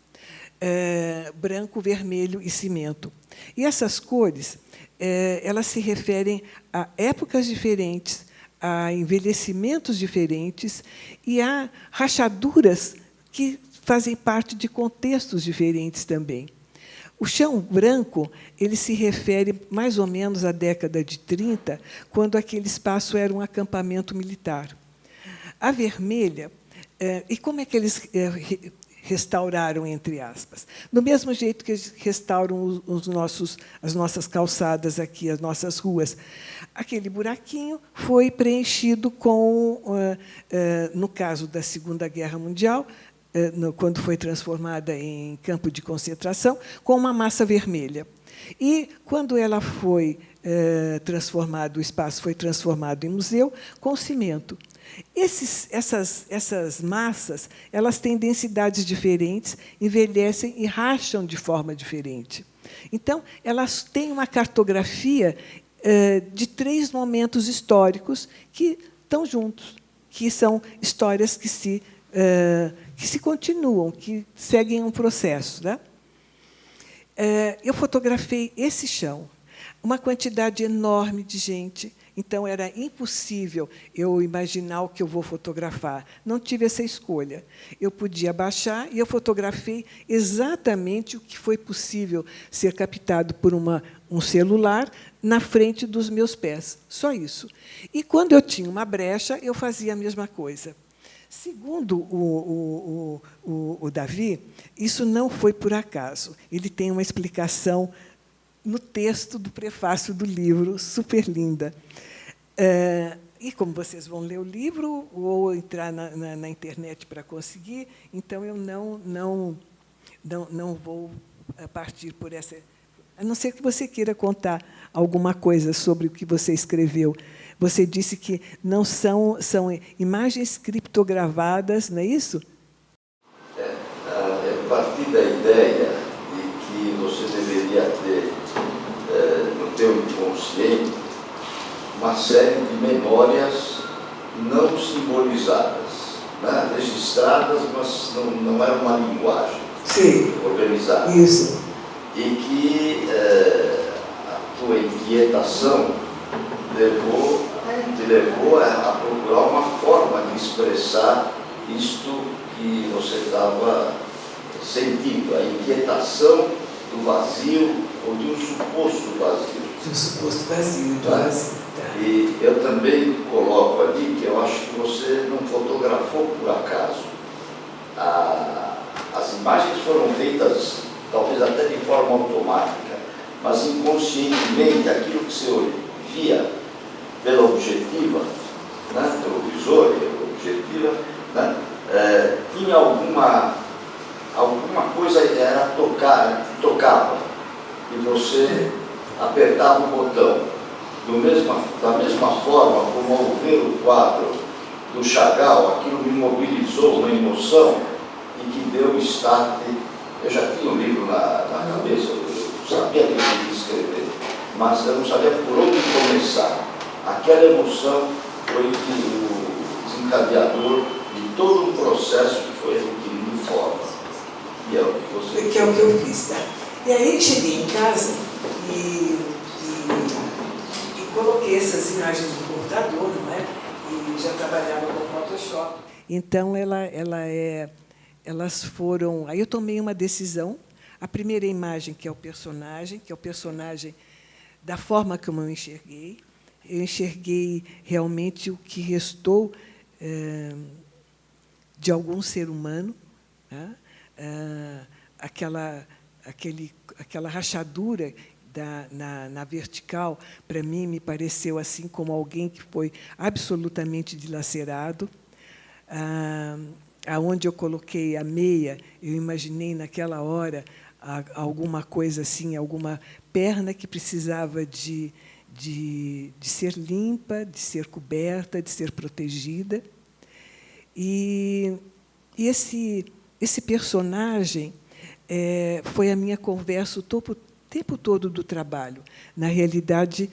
Branco, vermelho e cimento. E essas cores elas se referem a épocas diferentes, a envelhecimentos diferentes e a rachaduras que fazem parte de contextos diferentes também. O chão branco ele se refere mais ou menos à década de 30, quando aquele espaço era um acampamento militar. A vermelha, e como é que eles restauraram, entre aspas? Do mesmo jeito que eles restauram as nossas calçadas aqui, as nossas ruas. Aquele buraquinho foi preenchido com, no caso da Segunda Guerra Mundial, quando foi transformada em campo de concentração, com uma massa vermelha. E, quando ela foi transformado, o espaço foi transformado em museu com cimento. Essas massas, elas têm densidades diferentes, envelhecem e racham de forma diferente. Então, elas têm uma cartografia de 3 momentos históricos que estão juntos, que são histórias que se continuam, que seguem um processo. Né? Eu fotografei esse chão, uma quantidade enorme de gente, então era impossível eu imaginar o que eu vou fotografar. Não tive essa escolha. Eu podia baixar e eu fotografei exatamente o que foi possível ser captado por um celular na frente dos meus pés. Só isso. E, quando eu tinha uma brecha, eu fazia a mesma coisa. Segundo o Davi, isso não foi por acaso. Ele tem uma explicação no texto do prefácio do livro, super linda. E, como vocês vão ler o livro ou entrar na internet para conseguir, então eu não vou partir por essa... A não ser que você queira contar alguma coisa sobre o que você escreveu. Você disse que não são imagens criptogravadas, não é isso? É partir da ideia de que você deveria ter no teu inconsciente uma série de memórias não simbolizadas, né? Registradas, mas não era uma linguagem. Sim. Organizada. Isso. E que a tua inquietação te levou a procurar uma forma de expressar isto que você estava sentindo, a inquietação do vazio ou de um suposto vazio. De um suposto vazio, do vazio. E eu também coloco ali que eu acho que você não fotografou por acaso. As imagens foram feitas, talvez até de forma automática, mas inconscientemente aquilo que você via pela objetiva, né, pelo visor e objetiva, né, tinha alguma coisa, tocava, e você apertava o botão. Da mesma forma como ao ver o quadro do Chagall, aquilo me mobilizou uma emoção e que deu start. Eu já tinha o livro na cabeça, eu sabia que eu queria escrever, mas eu não sabia por onde começar. Aquela emoção foi o desencadeador de todo um processo que foi adquirindo forma. E é o que você... Que é o que eu fiz, tá? E aí cheguei em casa e coloquei essas imagens no computador, não é? E já trabalhava com Photoshop. Então, elas foram... Aí eu tomei uma decisão. A primeira imagem, que é o personagem da forma como eu enxerguei. Eu enxerguei realmente o que restou de algum ser humano, né? Aquela rachadura na vertical, para mim, me pareceu assim como alguém que foi absolutamente dilacerado. Aonde eu coloquei a meia, eu imaginei naquela hora alguma coisa assim, alguma perna que precisava de ser limpa, de ser coberta, de ser protegida. E esse personagem foi a minha conversa o tempo todo do trabalho. Na realidade,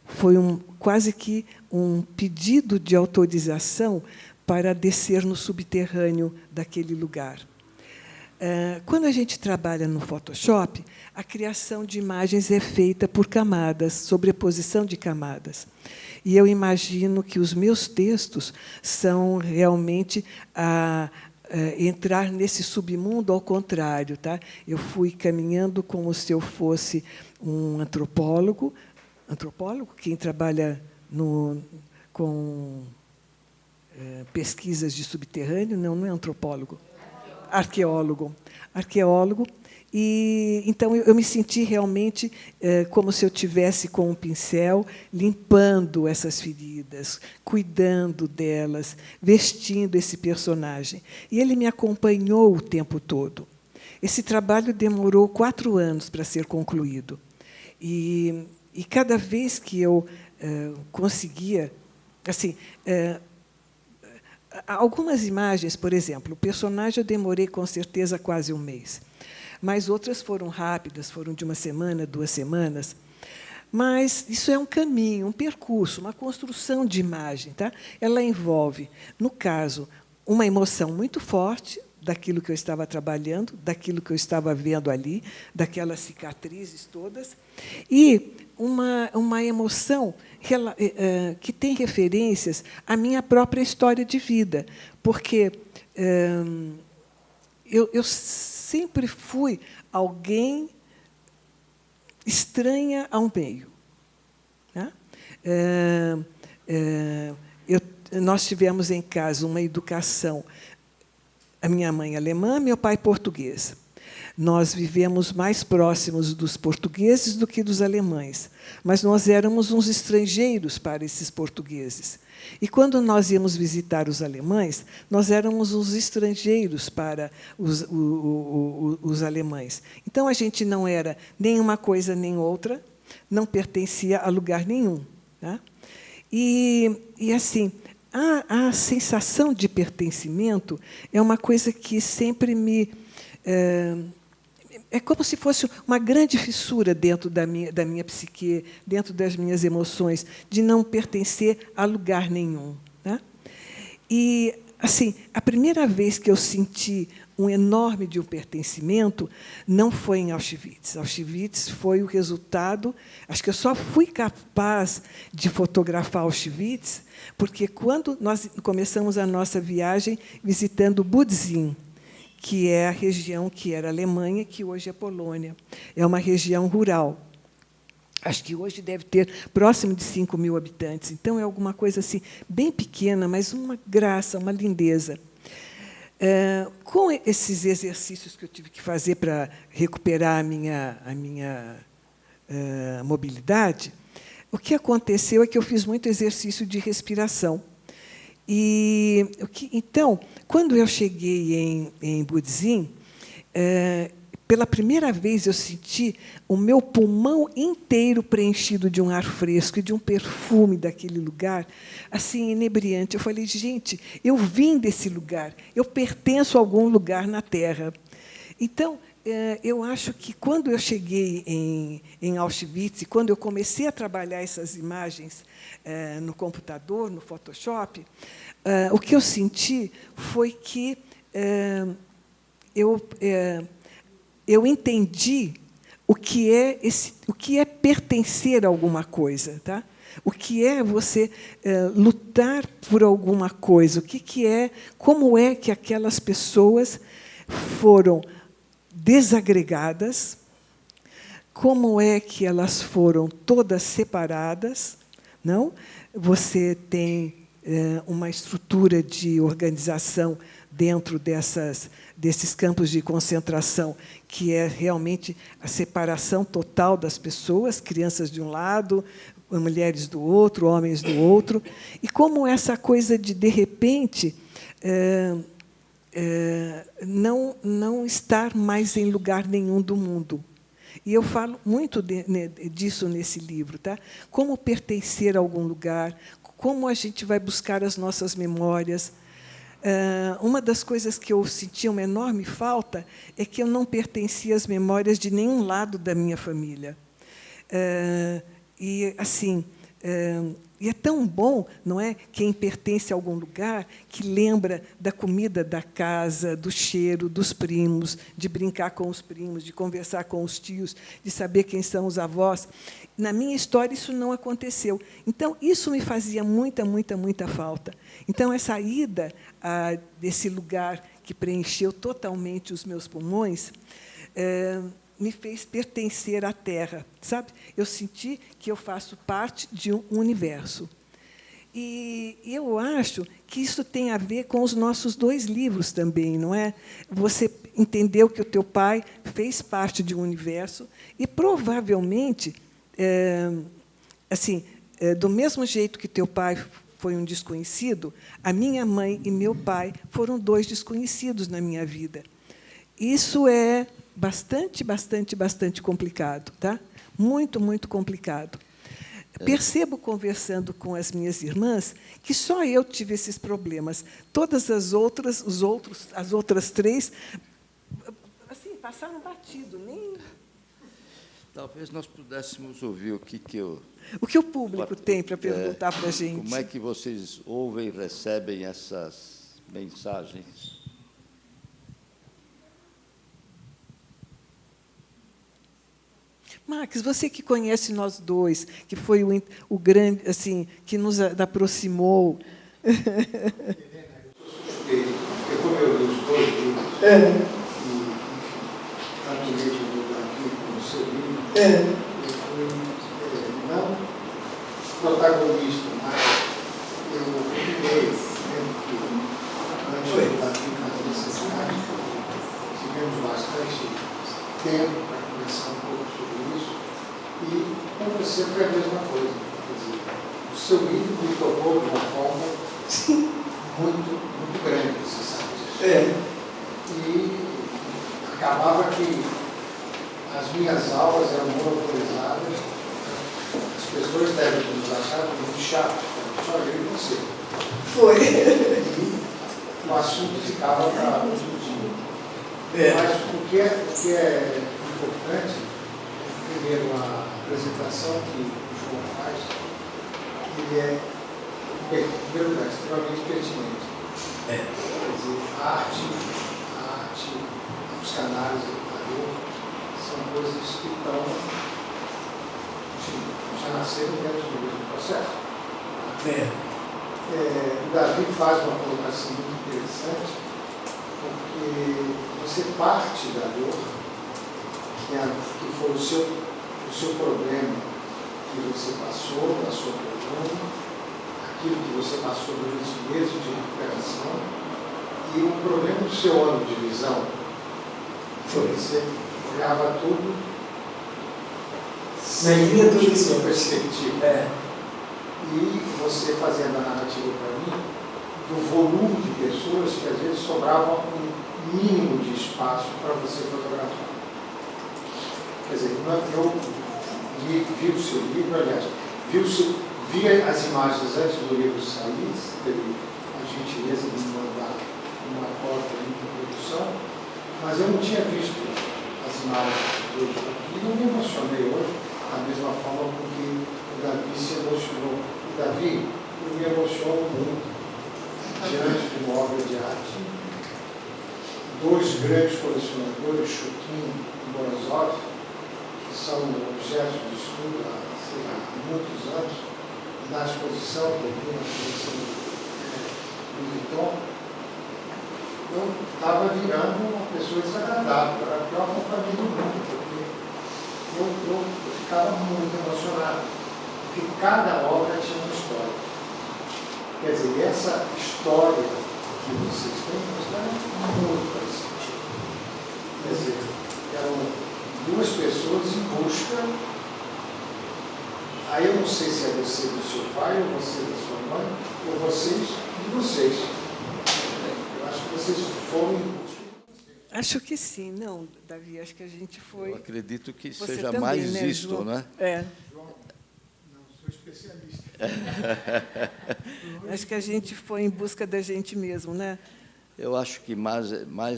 foi quase que um pedido de autorização para descer no subterrâneo daquele lugar. Quando a gente trabalha no Photoshop, a criação de imagens é feita por camadas, sobreposição de camadas. E eu imagino que os meus textos são realmente entrar nesse submundo ao contrário. Tá? Eu fui caminhando como se eu fosse um antropólogo, quem trabalha com pesquisas de subterrâneo, não é antropólogo, arqueólogo. E então eu me senti realmente como se eu tivesse com um pincel limpando essas feridas, cuidando delas, vestindo esse personagem. E ele me acompanhou o tempo todo. Esse trabalho demorou 4 anos para ser concluído. E E cada vez que eu conseguia, assim, algumas imagens, por exemplo, o personagem eu demorei com certeza quase um mês, mas outras foram rápidas, foram de 1 semana, 2 semanas. Mas isso é um caminho, um percurso, uma construção de imagem. Tá? Ela envolve, no caso, uma emoção muito forte daquilo que eu estava trabalhando, daquilo que eu estava vendo ali, daquelas cicatrizes todas, e uma emoção que tem referências à minha própria história de vida, porque eu sempre fui alguém estranha ao meio. Né? Nós tivemos em casa uma educação, a minha mãe alemã, meu pai português. Nós vivemos mais próximos dos portugueses do que dos alemães, mas nós éramos uns estrangeiros para esses portugueses. E, quando nós íamos visitar os alemães, nós éramos uns estrangeiros para os alemães. Então, a gente não era nem uma coisa nem outra, não pertencia a lugar nenhum. Tá? E assim, a sensação de pertencimento é uma coisa que sempre me... É como se fosse uma grande fissura dentro da minha psique, dentro das minhas emoções, de não pertencer a lugar nenhum. Né? E, assim, a primeira vez que eu senti um enorme de um pertencimento não foi em Auschwitz. Auschwitz foi o resultado... Acho que eu só fui capaz de fotografar Auschwitz porque, quando nós começamos a nossa viagem visitando Budzin, que é a região que era Alemanha, que hoje é Polônia. É uma região rural. Acho que hoje deve ter próximo de 5.000 habitantes. Então, é alguma coisa assim, bem pequena, mas uma graça, uma lindeza. Com esses exercícios que eu tive que fazer para recuperar a minha mobilidade, o que aconteceu é que eu fiz muito exercício de respiração. E, então, quando eu cheguei em Budzin, pela primeira vez eu senti o meu pulmão inteiro preenchido de um ar fresco e de um perfume daquele lugar, assim, inebriante. Eu falei, gente, eu vim desse lugar, eu pertenço a algum lugar na Terra. Então, eu acho que, quando eu cheguei em Auschwitz, e quando eu comecei a trabalhar essas imagens no computador, no Photoshop, o que eu senti foi que eu entendi o que é pertencer a alguma coisa, tá? O que é você lutar por alguma coisa? Como é que aquelas pessoas foram desagregadas? Como é que elas foram todas separadas? Não? Você tem uma estrutura de organização dentro desses campos de concentração, que é realmente a separação total das pessoas, crianças de um lado, mulheres do outro, homens do outro. E como essa coisa de repente, não estar mais em lugar nenhum do mundo. E eu falo muito disso nesse livro. Tá? Como pertencer a algum lugar, como a gente vai buscar as nossas memórias. Uma das coisas que eu sentia uma enorme falta é que eu não pertencia às memórias de nenhum lado da minha família. E, assim, e é tão bom, não é, quem pertence a algum lugar, que lembra da comida da casa, do cheiro dos primos, de brincar com os primos, de conversar com os tios, de saber quem são os avós. Na minha história, isso não aconteceu. Então, isso me fazia muita, muita, muita falta. Então, essa ida desse lugar que preencheu totalmente os meus pulmões me fez pertencer à Terra, sabe? Eu senti que eu faço parte de um universo. E eu acho que isso tem a ver com os nossos 2 livros também, não é? Você entendeu que o teu pai fez parte de um universo e, provavelmente, assim, do mesmo jeito que teu pai foi um desconhecido, a minha mãe e meu pai foram 2 desconhecidos na minha vida. Isso é bastante complicado, tá? Muito, muito complicado. Percebo, conversando com as minhas irmãs, que só eu tive esses problemas. Todas as outras, as outras três, assim, passaram batido, nem... Talvez nós pudéssemos ouvir o que O que o público tem para perguntar para a gente? Como é que vocês ouvem e recebem essas mensagens? Max, você que conhece nós dois, que foi o grande, assim, que nos aproximou. Porque como eu li os dois livros, e tanto o livro do Davi como o seu livro, eu fui não protagonista, mas eu opinei, lembro que antes do Davi fazer essa viagem, tivemos bastante tempo para conversar um pouco sobre isso, e com você foi a mesma coisa. Quer dizer, o seu livro me tocou de uma forma muito grande, você sabe disso. E acabava que as minhas aulas eram monopolizadas, as pessoas devem nos achar muito chato, só eu e você. Foi. E o assunto ficava para outro dia. Mas o que é importante, primeiro, a apresentação que o João faz, ele é, em primeiro lugar, extremamente pertinente. Quer dizer, a arte, a psicanálise, a dor, são coisas que estão, já nasceram dentro do mesmo processo. O Davi faz uma colocação muito interessante, porque você parte da dor, que foi o seu problema que você passou, da sua coluna, aquilo que você passou durante meses de recuperação, e o problema do seu ângulo de visão, você olhava tudo sem sua perspectiva. E você fazendo a narrativa para mim, do volume de pessoas que às vezes sobrava um mínimo de espaço para você fotografar. Quer dizer, eu vi o seu livro, aliás, vi as imagens antes do livro sair, teve a gentileza de me mandar uma cópia de produção, mas eu não tinha visto as imagens hoje aqui e não me emocionei hoje, da mesma forma com que o Davi se emocionou. O Davi, eu me emociono muito diante de uma obra de arte. Dois grandes colecionadores, Chuquim e Morozov, que são objetos de estudo há muitos anos, na exposição que eu vi na coleção do Vuitton, eu estava virando uma pessoa desagradável, era a pior companhia do mundo, porque eu ficava muito emocionado. Porque cada obra tinha uma história. Quer dizer, essa história que vocês têm é uma história muito parecida. Quer dizer, eram duas pessoas em busca. Aí eu não sei se é você do seu pai, ou você da sua mãe, ou vocês de vocês. Eu acho que vocês foram em busca. Acho que sim, não, Davi, acho que a gente foi... Eu acredito que Você seja também, mais né, isto, João? né? Não sou especialista. Acho que a gente foi em busca da gente mesmo, né? Eu acho que mais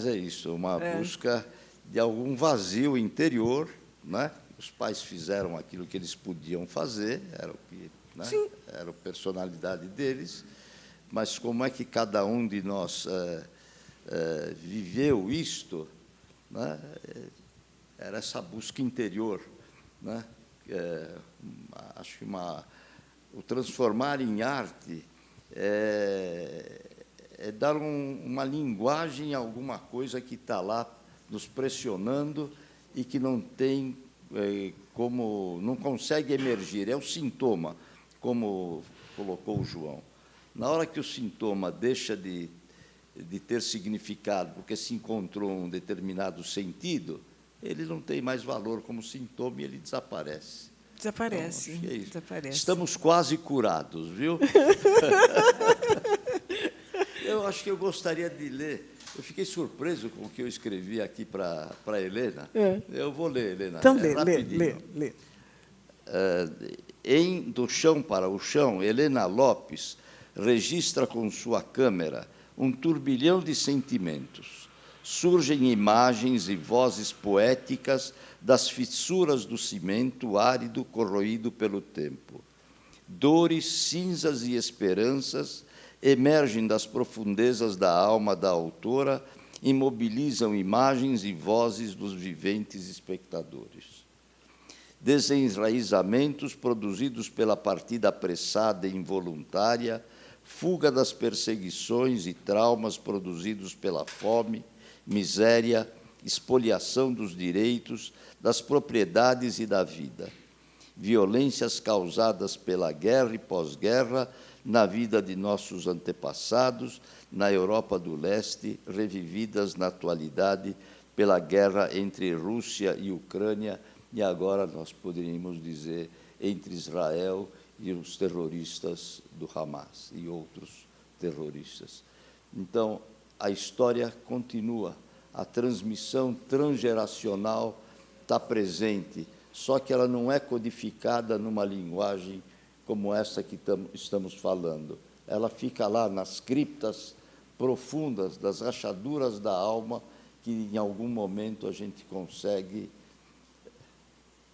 é isso, uma busca de algum vazio interior, né? Os pais fizeram aquilo que eles podiam fazer, era o que, né? Era a personalidade deles, mas como é que cada um de nós viveu isto, né? Era essa busca interior, né? Acho que o transformar em arte é dar uma linguagem a alguma coisa que está lá nos pressionando e que não tem não consegue emergir, é o sintoma, como colocou o João. Na hora que o sintoma deixa de ter significado, porque se encontrou um determinado sentido, ele não tem mais valor como sintoma e ele desaparece. Desaparece. Então, acho que é isso. Desaparece. Estamos quase curados, viu? Eu acho que eu gostaria de ler. Eu fiquei surpreso com o que eu escrevi aqui para a Helena. Eu vou ler, Helena. Então, rapidinho. lê. Em Do Chão para o Chão, Helena Lopes registra com sua câmera um turbilhão de sentimentos. Surgem imagens e vozes poéticas das fissuras do cimento árido corroído pelo tempo. Dores, cinzas e esperanças emergem das profundezas da alma da autora e mobilizam imagens e vozes dos viventes espectadores. Desenraizamentos produzidos pela partida apressada e involuntária, fuga das perseguições e traumas produzidos pela fome, miséria, expoliação dos direitos, das propriedades e da vida. Violências causadas pela guerra e pós-guerra na vida de nossos antepassados, na Europa do Leste, revividas na atualidade pela guerra entre Rússia e Ucrânia, e agora nós poderíamos dizer entre Israel e os terroristas do Hamas e outros terroristas. Então, a história continua, a transmissão transgeracional está presente, só que ela não é codificada numa linguagem como essa que estamos falando. Ela fica lá nas criptas profundas das rachaduras da alma, que em algum momento a gente consegue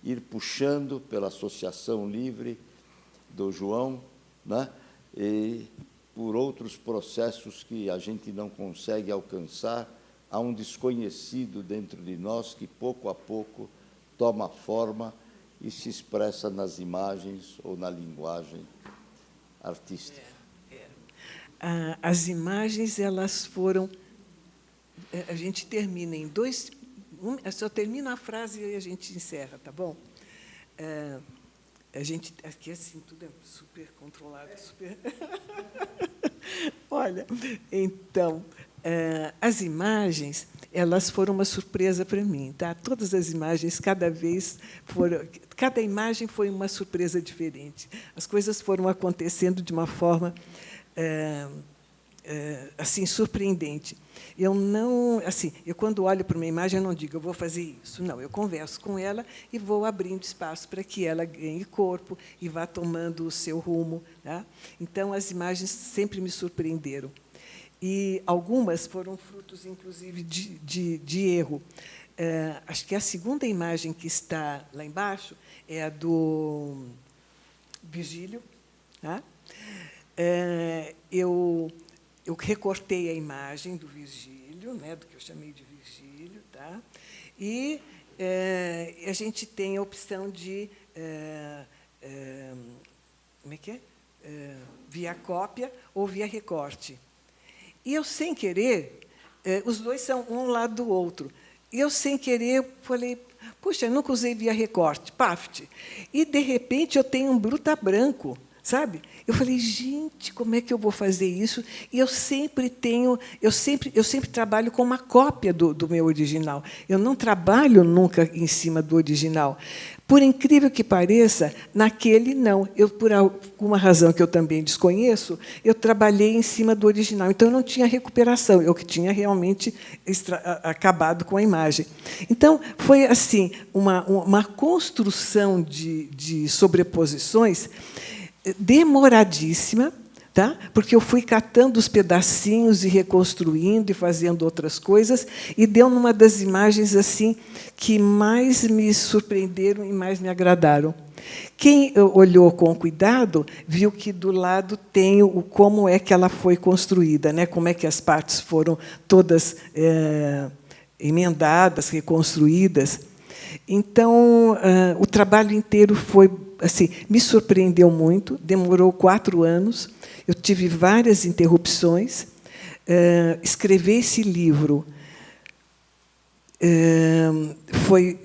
ir puxando pela associação livre do João, né? E por outros processos que a gente não consegue alcançar, há um desconhecido dentro de nós que, pouco a pouco, toma forma e se expressa nas imagens ou na linguagem artística. As imagens, elas foram... A gente termina em dois... Só termina a frase e a gente encerra, tá bom? A gente... Aqui, assim, tudo é super controlado, super... Olha, então, as imagens, elas foram uma surpresa para mim, tá? Todas as imagens, cada imagem foi uma surpresa diferente. As coisas foram acontecendo de uma forma assim surpreendente. Eu quando olho para uma imagem, eu não digo, eu vou fazer isso. Não, eu converso com ela e vou abrindo espaço para que ela ganhe corpo e vá tomando o seu rumo, tá? Então, as imagens sempre me surpreenderam. E algumas foram frutos, inclusive, de erro. Acho que a segunda imagem que está lá embaixo é a do Virgílio. Tá? Eu recortei a imagem do Virgílio, né, do que eu chamei de Virgílio, tá? E a gente tem a opção de como é que é? Via cópia ou via recorte. E eu, sem querer, os dois são um lado do outro. E eu, sem querer, falei, puxa, eu nunca usei via recorte, paft. E, de repente, eu tenho um bruta branco, sabe? Eu falei, gente, como é que eu vou fazer isso? E eu sempre trabalho com uma cópia do meu original. Eu não trabalho nunca em cima do original. Por incrível que pareça, naquele não. Por alguma razão que eu também desconheço, eu trabalhei em cima do original. Então, eu não tinha recuperação, eu que tinha realmente acabado com a imagem. Então, foi assim uma construção de sobreposições demoradíssima, tá? Porque eu fui catando os pedacinhos e reconstruindo e fazendo outras coisas, e deu numa das imagens assim que mais me surpreenderam e mais me agradaram. Quem olhou com cuidado viu que do lado tem como é que ela foi construída, né? Como é que as partes foram todas emendadas, reconstruídas. Então, o trabalho inteiro foi assim, me surpreendeu muito, demorou 4 anos, eu tive várias interrupções. Escrever esse livro,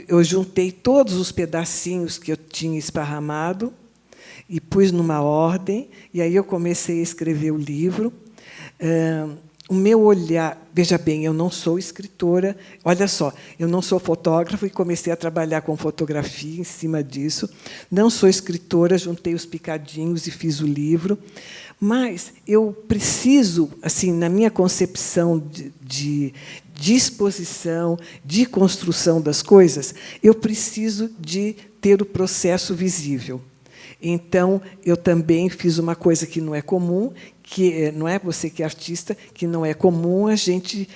eu juntei todos os pedacinhos que eu tinha esparramado e pus numa ordem, e aí eu comecei a escrever o livro. O meu olhar... Veja bem, eu não sou escritora. Olha só, eu não sou fotógrafa e comecei a trabalhar com fotografia em cima disso. Não sou escritora, juntei os picadinhos e fiz o livro. Mas eu preciso, assim, na minha concepção de exposição, de construção das coisas, eu preciso de ter o processo visível. Então, eu também fiz uma coisa que não é comum, que não é você que é artista, que não é comum a gente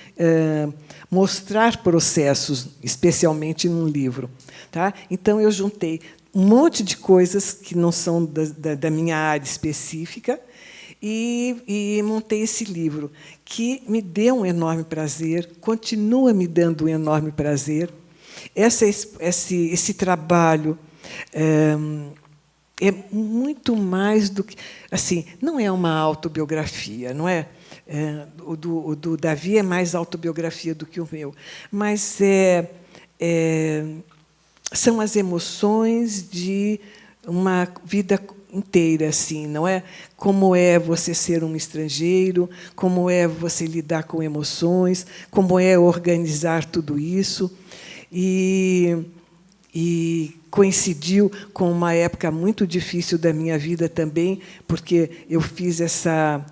mostrar processos, especialmente num livro. Tá? Então, eu juntei um monte de coisas que não são da minha área específica e montei esse livro, que me deu um enorme prazer, continua me dando um enorme prazer. Esse trabalho é muito mais do que... Assim, não é uma autobiografia, não é? O do Davi é mais autobiografia do que o meu, mas são as emoções de uma vida inteira, assim, não é? Como é você ser um estrangeiro, como é você lidar com emoções, como é organizar tudo isso. E coincidiu com uma época muito difícil da minha vida também, porque eu fiz essa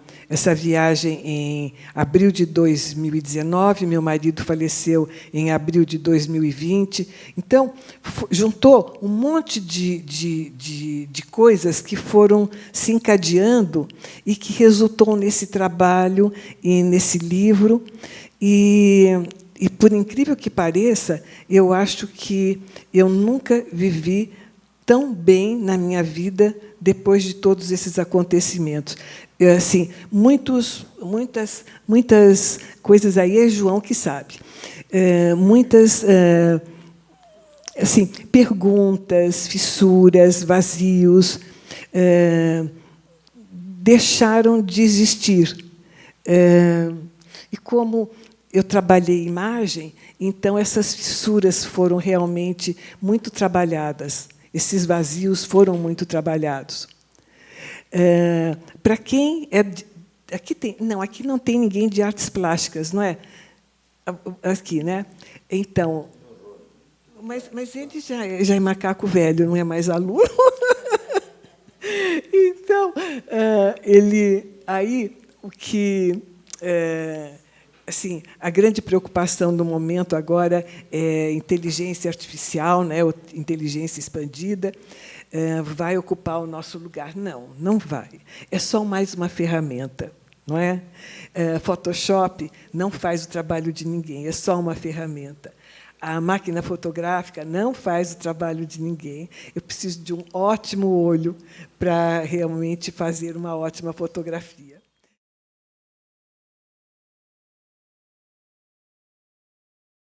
viagem em abril de 2019, meu marido faleceu em abril de 2020. Então, juntou um monte de coisas que foram se encadeando e que resultou nesse trabalho e nesse livro. E, por incrível que pareça, eu acho que eu nunca vivi tão bem na minha vida depois de todos esses acontecimentos. Assim, muitas coisas aí é João que sabe. Muitas assim, perguntas, fissuras, vazios, deixaram de existir. E como eu trabalhei imagem, então essas fissuras foram realmente muito trabalhadas. Esses vazios foram muito trabalhados. Para quem é... Aqui não tem ninguém de artes plásticas, não é? Aqui, né? Então, mas ele já é macaco velho, não é mais aluno. Então, aí o que... Assim, a grande preocupação do momento agora é inteligência artificial, né, inteligência expandida, vai ocupar o nosso lugar. Não, não vai. É só mais uma ferramenta, não é? Photoshop não faz o trabalho de ninguém, é só uma ferramenta. A máquina fotográfica não faz o trabalho de ninguém. Eu preciso de um ótimo olho para realmente fazer uma ótima fotografia.